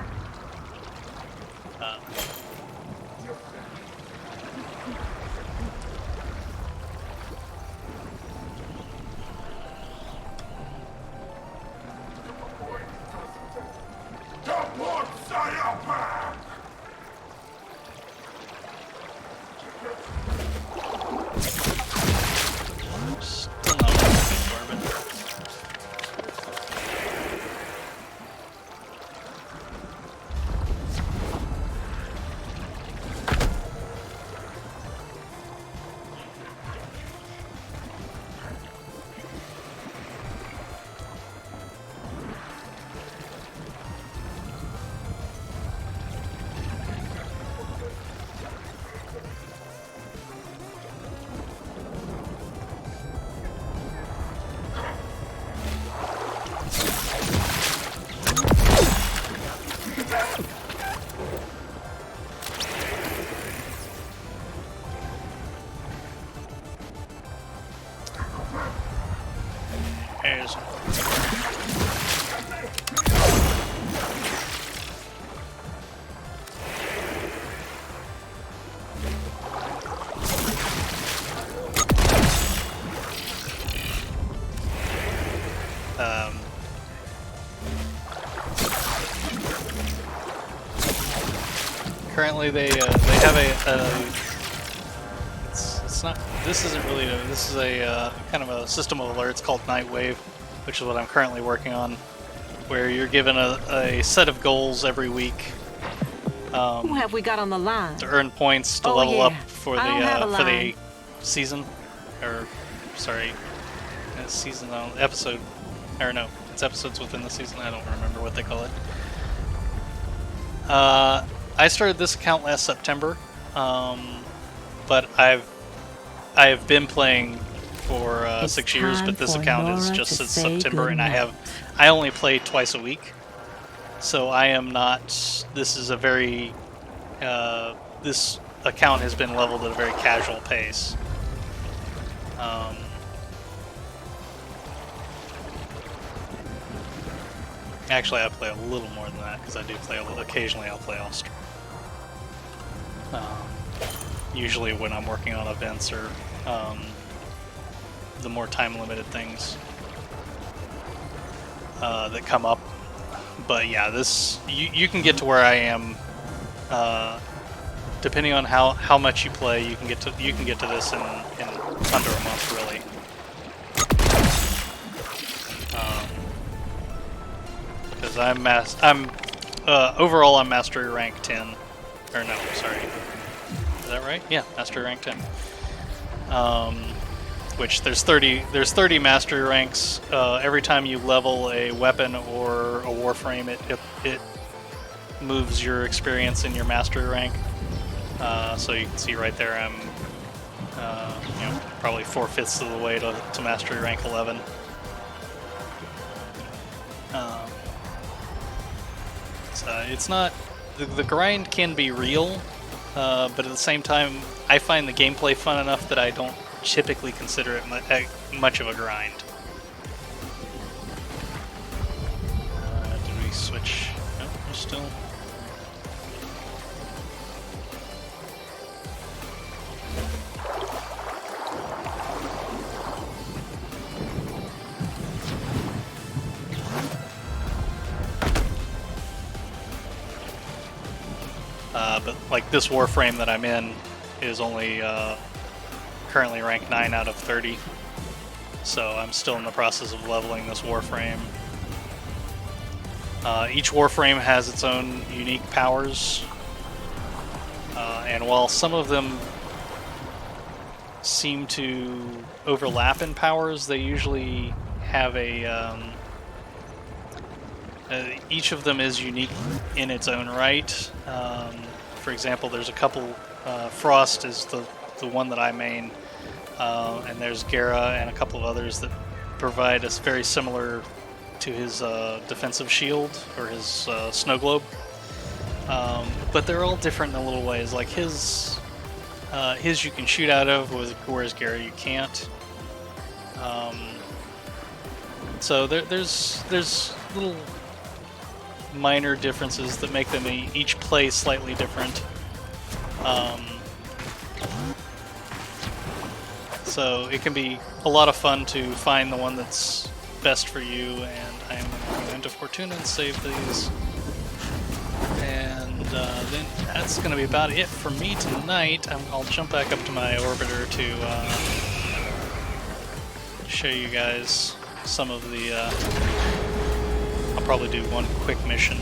Still not working for me. There's currently they have it's not, this isn't really this is a kind of a system of alerts called Nightwave, which is what I'm currently working on, where you're given a set of goals every week Who have we got on the line? to earn points to Oh, level yeah. up for I don't have a the line. season, or sorry, season episode, or no, it's episodes within the season. I don't remember what they call it. I started this account last September, but I've been playing for It's 6 years, time this for account is Nora just to since say September, and goodnight. I only play twice a week, so I am not. This is a very this account has been leveled at a very casual pace. Actually, I play a little more than that because I do play occasionally. I'll play Austria. Usually when I'm working on events or the more time-limited things that come up. But yeah, this you can get to where I am. Depending on how much you play, you can get to this in under a month, really. Because I'm overall I'm mastery rank 10, or no, sorry, is that right? Yeah, mastery rank 10. Which there's 30 mastery ranks. Every time you level a weapon or a warframe, it moves your experience in your mastery rank. So you can see right there, I'm probably 4/5 of the way to mastery rank 11. So it's not the grind can be real, but at the same time, I find the gameplay fun enough that I don't typically consider it much of a grind. Did we switch? No, we're still. But like this warframe that I'm in is only currently ranked 9 out of 30, so I'm still in the process of leveling this warframe. Each warframe has its own unique powers, and while some of them seem to overlap in powers, they usually have each of them is unique in its own right. For example, there's a couple. Frost is the one that I main, and there's Gera and a couple of others that provide us very similar to his defensive shield or his snow globe. But they're all different in little ways. Like his His you can shoot out of, whereas Gary you can't. So there's little minor differences that make them each play slightly different. So it can be a lot of fun to find the one that's best for you, and I'm going to go into Fortuna and save these. And then that's going to be about it for me tonight. I'll jump back up to my orbiter to show you guys some of the... I'll probably do one quick mission.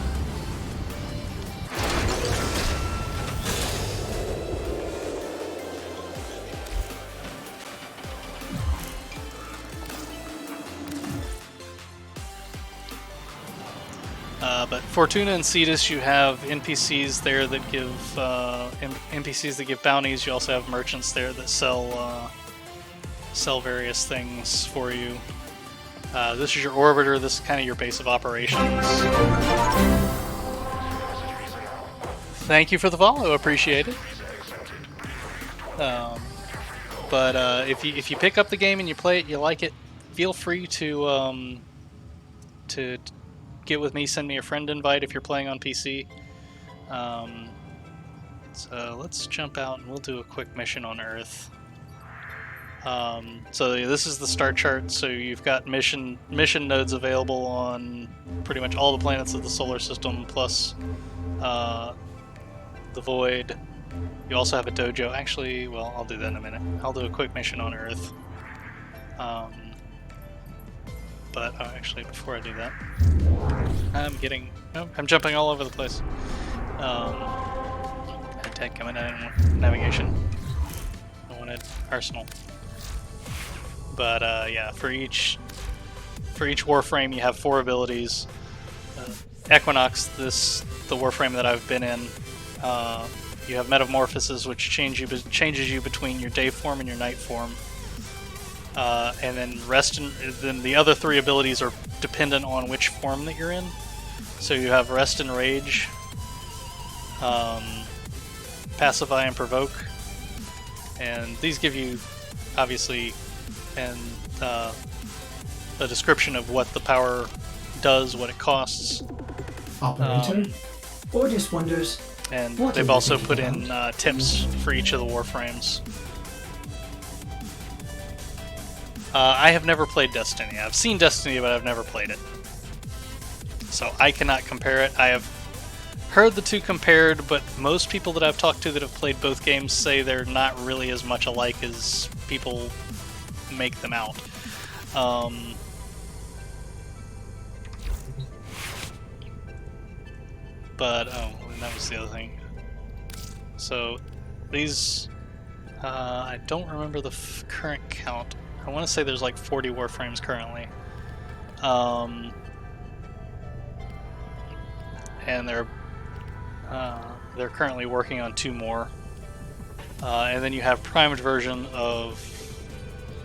But Fortuna and Cetus, you have NPCs there that give NPCs that give bounties. You also have merchants there that sell various things for you. This is your orbiter. This is kind of your base of operations. Thank you for the follow. Appreciate it. But if you pick up the game and you play it, you like it, feel free to get with me, send me a friend invite if you're playing on PC. So let's jump out and we'll do a quick mission on Earth. So this is the start chart, so you've got mission nodes available on pretty much all the planets of the solar system, plus the Void. You also have a dojo. Actually, well, I'll do that in a minute. I'll do a quick mission on Earth. But actually, before I do that, I'm jumping all over the place. Tech coming in, navigation. I wanted arsenal. But yeah, for each warframe, you have 4 abilities. Equinox, the warframe that I've been in, you have metamorphosis, which changes you between your day form and your night form. And then then the other 3 abilities are dependent on which form that you're in. So you have Rest and Rage, Pacify and Provoke, and these give you, obviously, a description of what the power does, what it costs. Operator? Ordis wonders... And what they've are you also thinking put in tips for each of the warframes. I have never played Destiny. I've seen Destiny, but I've never played it. So I cannot compare it. I have heard the two compared, but most people that I've talked to that have played both games say they're not really as much alike as people make them out. But, oh, and that was the other thing. So, these, I don't remember the current count. I want to say there's like 40 warframes currently. And they're currently working on 2 more. And then you have primed version of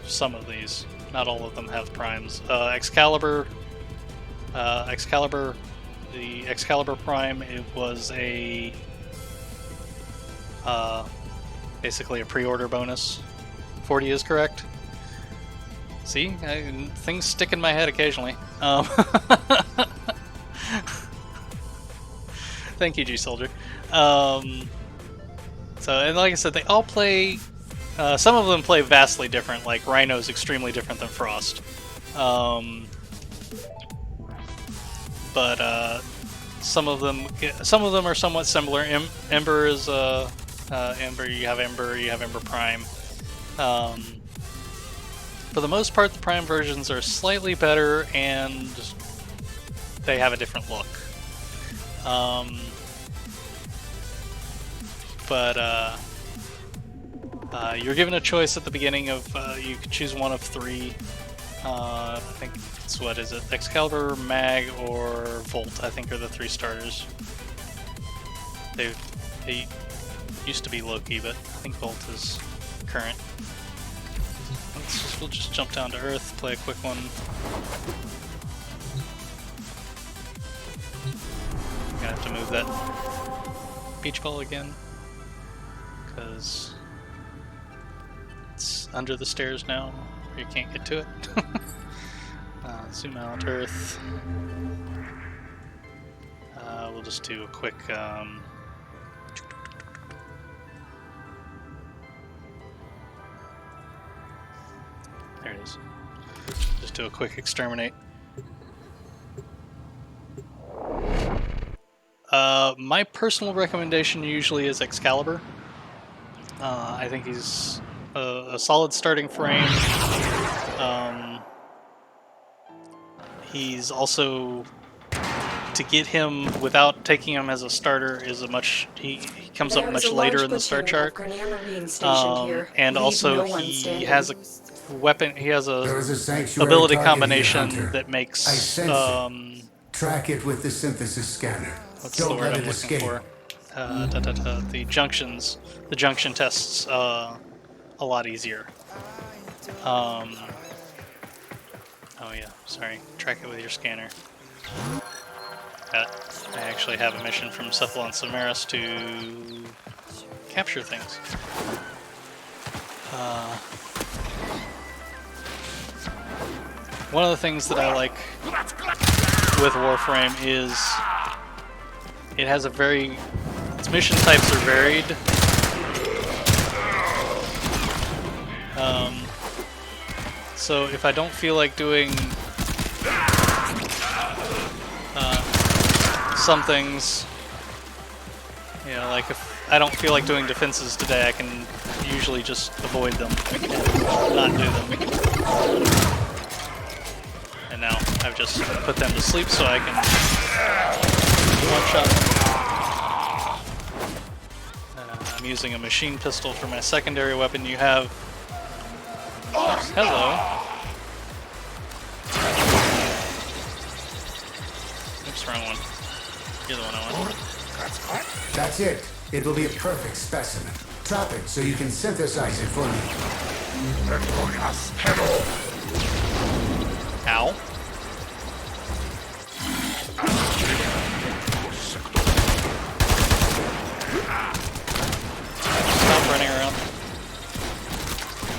some of these. Not all of them have primes. Excalibur, the Excalibur Prime, it was a basically a pre-order bonus. 40 is correct. See, things stick in my head occasionally. Thank you, G Soldier. So, and like I said, they all play. Some of them play vastly different. Like Rhino's extremely different than Frost. But some of them are somewhat similar. Ember is Ember. You have Ember Prime. For the most part, the Prime versions are slightly better, and they have a different look. But you're given a choice at the beginning of you can choose one of 3. I think it's, what is it? Excalibur, Mag, or Volt, I think, are the 3 starters. They used to be Loki, but I think Volt is current. We'll just jump down to Earth, play a quick one. I'm gonna have to move that beach ball again, because under the stairs now, where you can't get to it. Zoom out, Earth. We'll just do a quick. There it is. Just do a quick exterminate. My personal recommendation usually is Excalibur. I think he's a solid starting frame. He's also, to get him without taking him as a starter is a much, he comes up much later in the start chart. And also he has a weapon, he has There a is a sanctuary ability target here, combination Hunter. that I makes, sense it. Track it with the synthesis scanner. what's the Don't word let I'm it looking escape. for? The junction tests a lot easier. Oh yeah, sorry. Track it with your scanner. I actually have a mission from Cephalon Samaris to capture things. One of the things that I like with Warframe is it has its mission types are varied. So if I don't feel like doing some things, you know, like if I don't feel like doing defenses today, I can usually just avoid them and not do them. And now I've just put them to sleep so I can one-shot them. I'm using a machine pistol for my secondary weapon. You have... Oops, hello. Oops, wrong one. You're the one I want. That's it. It will be a perfect specimen. Trap it so you can synthesize it for me. Ow. Stop running around.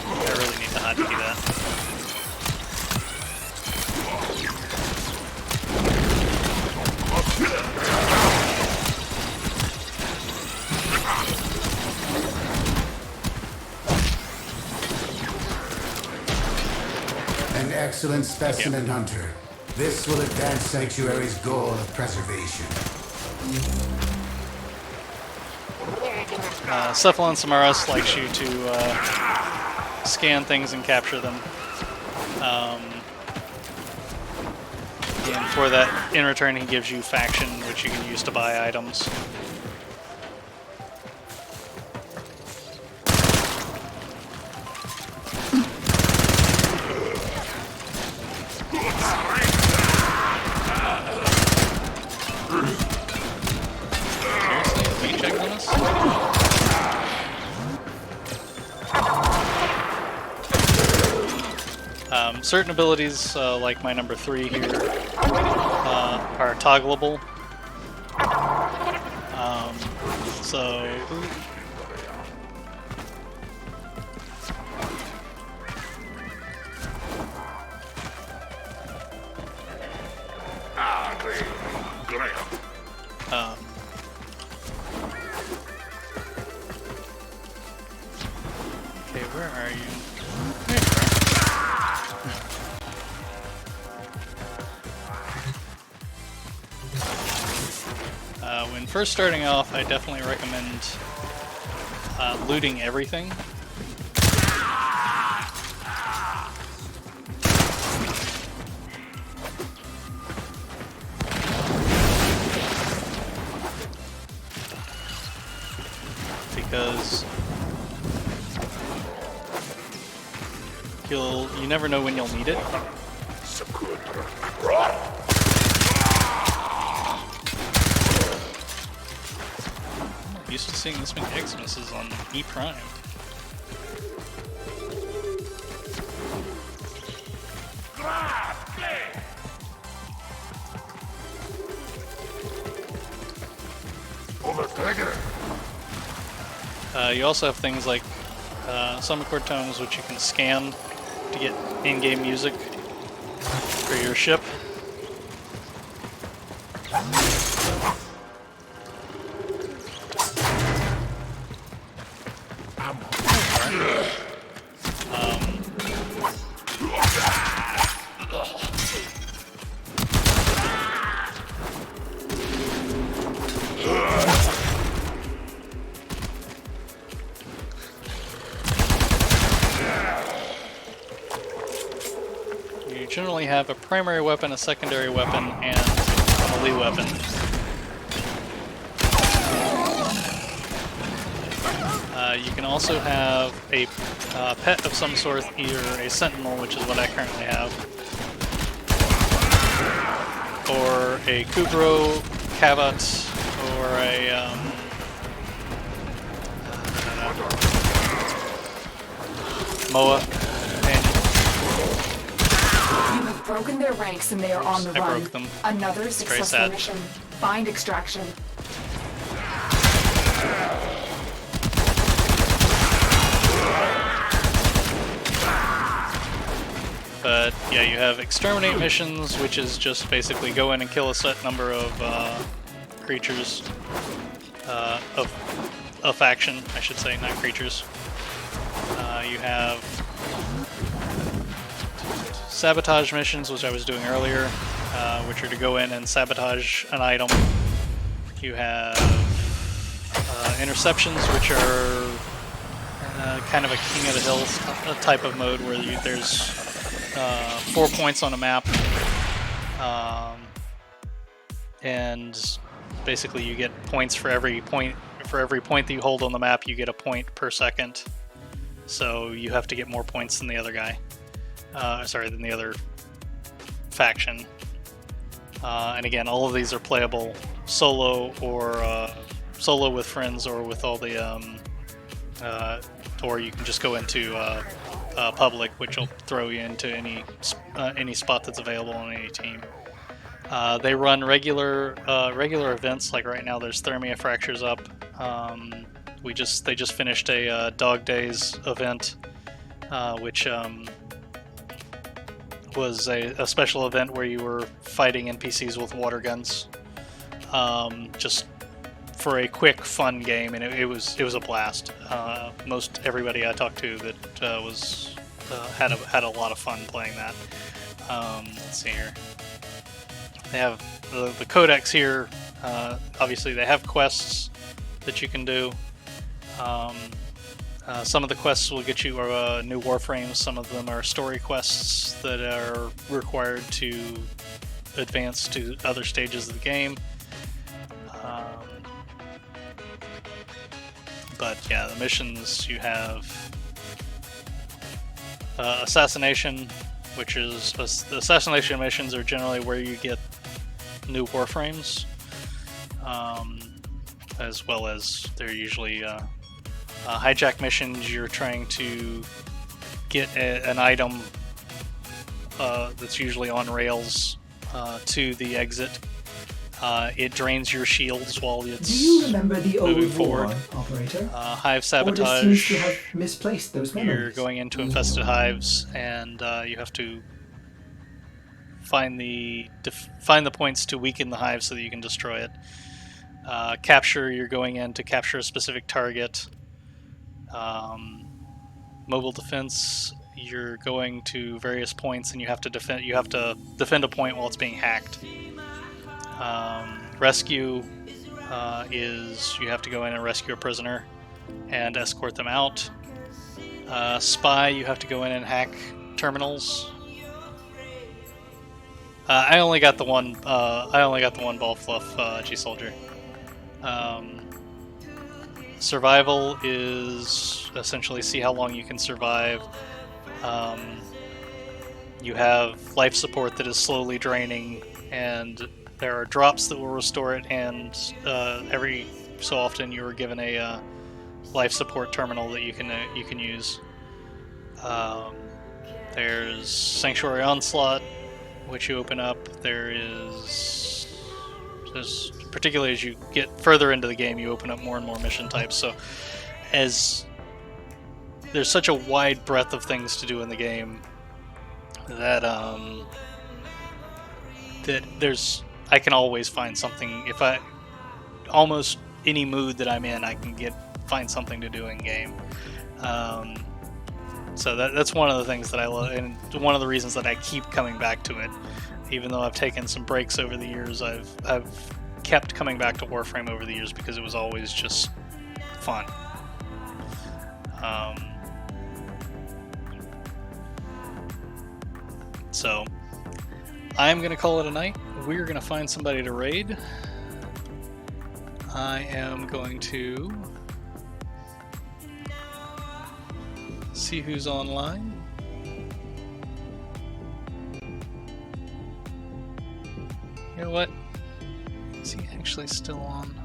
I really need to hotkey that. An excellent specimen, Hunter. This will advance Sanctuary's goal of preservation. Cephalon Samaris likes you to scan things and capture them. And for that, in return, he gives you faction, which you can use to buy items. Seriously? Have you checked on this? Certain abilities, like my number 3 here, are toggleable. So... okay, where are you? There you are. When first starting off, I definitely recommend looting everything. Because you never know when you'll need it. I'm used to seeing this many Xmas on E Prime. You also have things like summon chord tomes, which you can scan to get in-game music for your ship. You generally have a primary weapon, a secondary weapon, and a melee weapon. You can also have a pet of some sort, either a sentinel, which is what I currently have, or a Kubro, Cavat, or a Moa. You have broken their ranks and they are on the I run. broke them. Another Very successful sad. mission. Find extraction. But yeah, you have exterminate missions, which is just basically go in and kill a set number of creatures, of a faction, I should say, not creatures. You have sabotage missions, which I was doing earlier, which are to go in and sabotage an item. You have interceptions, which are kind of a King of the Hills type of mode where there's 4 points on a map, and basically you get points for every point. For every point that you hold on the map, you get a point per second. So you have to get more points than the other guy. Than the other faction. And again, all of these are playable solo or solo with friends, or with all the or you can just go into public, which will throw you into any spot that's available on any team. They run regular events. Like right now, there's Thermia Fractures up. They just finished a Dog Days event, which was a special event where you were fighting NPCs with water guns, just for a quick, fun game, and it was a blast. Most everybody I talked to that had a lot of fun playing that. Let's see here. They have the codex here. Obviously, they have quests that you can do. Some of the quests will get you new warframes. Some of them are story quests that are required to advance to other stages of the game. But yeah, the missions, you have assassination, which is the assassination missions are generally where you get new warframes, as well as they're usually hijack missions. You're trying to get an item that's usually on rails to the exit. It drains your shields while it's Do you remember the moving old war, forward. Operator? Hive Or just sabotage. seems to have misplaced those You're memories. going into infested hives, and you have to find the points to weaken the hive so that you can destroy it. Capture. You're going in to capture a specific target. Mobile defense. You're going to various points, and you have to defend. You have to defend a point while it's being hacked. Rescue is you have to go in and rescue a prisoner and escort them out. Spy, you have to go in and hack terminals. I only got the one. Ball fluff G soldier. Survival is essentially see how long you can survive. You have life support that is slowly draining, and there are drops that will restore it, and every so often you are given a life support terminal that you can use. There's Sanctuary Onslaught, which you open up. There's particularly as you get further into the game, you open up more and more mission types. So as there's such a wide breadth of things to do in the game that I can always find something. If I almost any mood that I'm in, I can find something to do in game. So that's one of the things that I love, and one of the reasons that I keep coming back to it. Even though I've taken some breaks over the years, I've kept coming back to Warframe over the years because it was always just fun. So I'm gonna call it a night. We're gonna find somebody to raid. I am going to see who's online. You know what? Is he actually still on?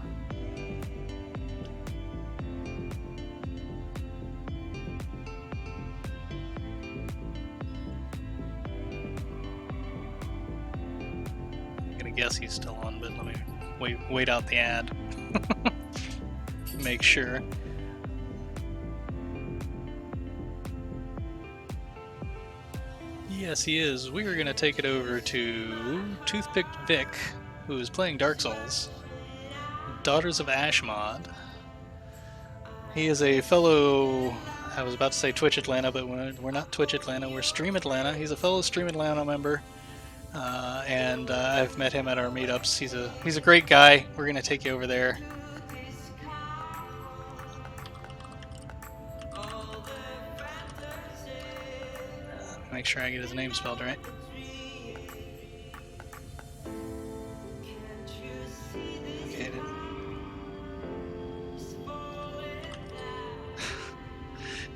I'm gonna guess he's still on, but let me wait out the ad. Make sure. Yes, he is. We are going to take it over to Toothpick Vic, who is playing Dark Souls. Daughters of Ashmod. He is a fellow, I was about to say Twitch Atlanta, but we're not Twitch Atlanta, we're Stream Atlanta. He's a fellow Stream Atlanta member, and I've met him at our meetups. He's a great guy. We're going to take you over there. Make sure I get his name spelled right. Okay.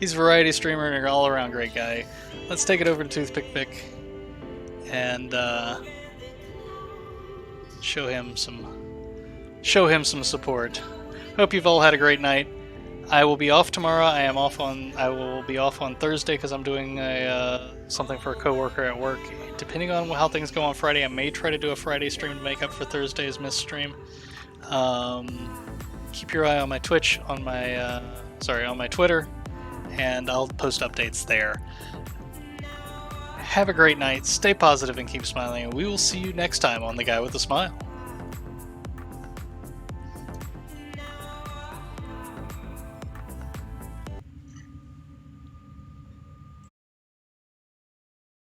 He's a variety streamer and an all-around great guy. Let's take it over to Toothpick Vic and show him some support. Hope you've all had a great night. I will be off tomorrow. I will be off on Thursday because I'm doing something for a coworker at work. Depending on how things go on Friday, I may try to do a Friday stream to make up for Thursday's missed stream. Keep your eye on my Twitch, on my Twitter, and I'll post updates there. Have a great night. Stay positive and keep smiling. And we will see you next time on The Guy with a Smile.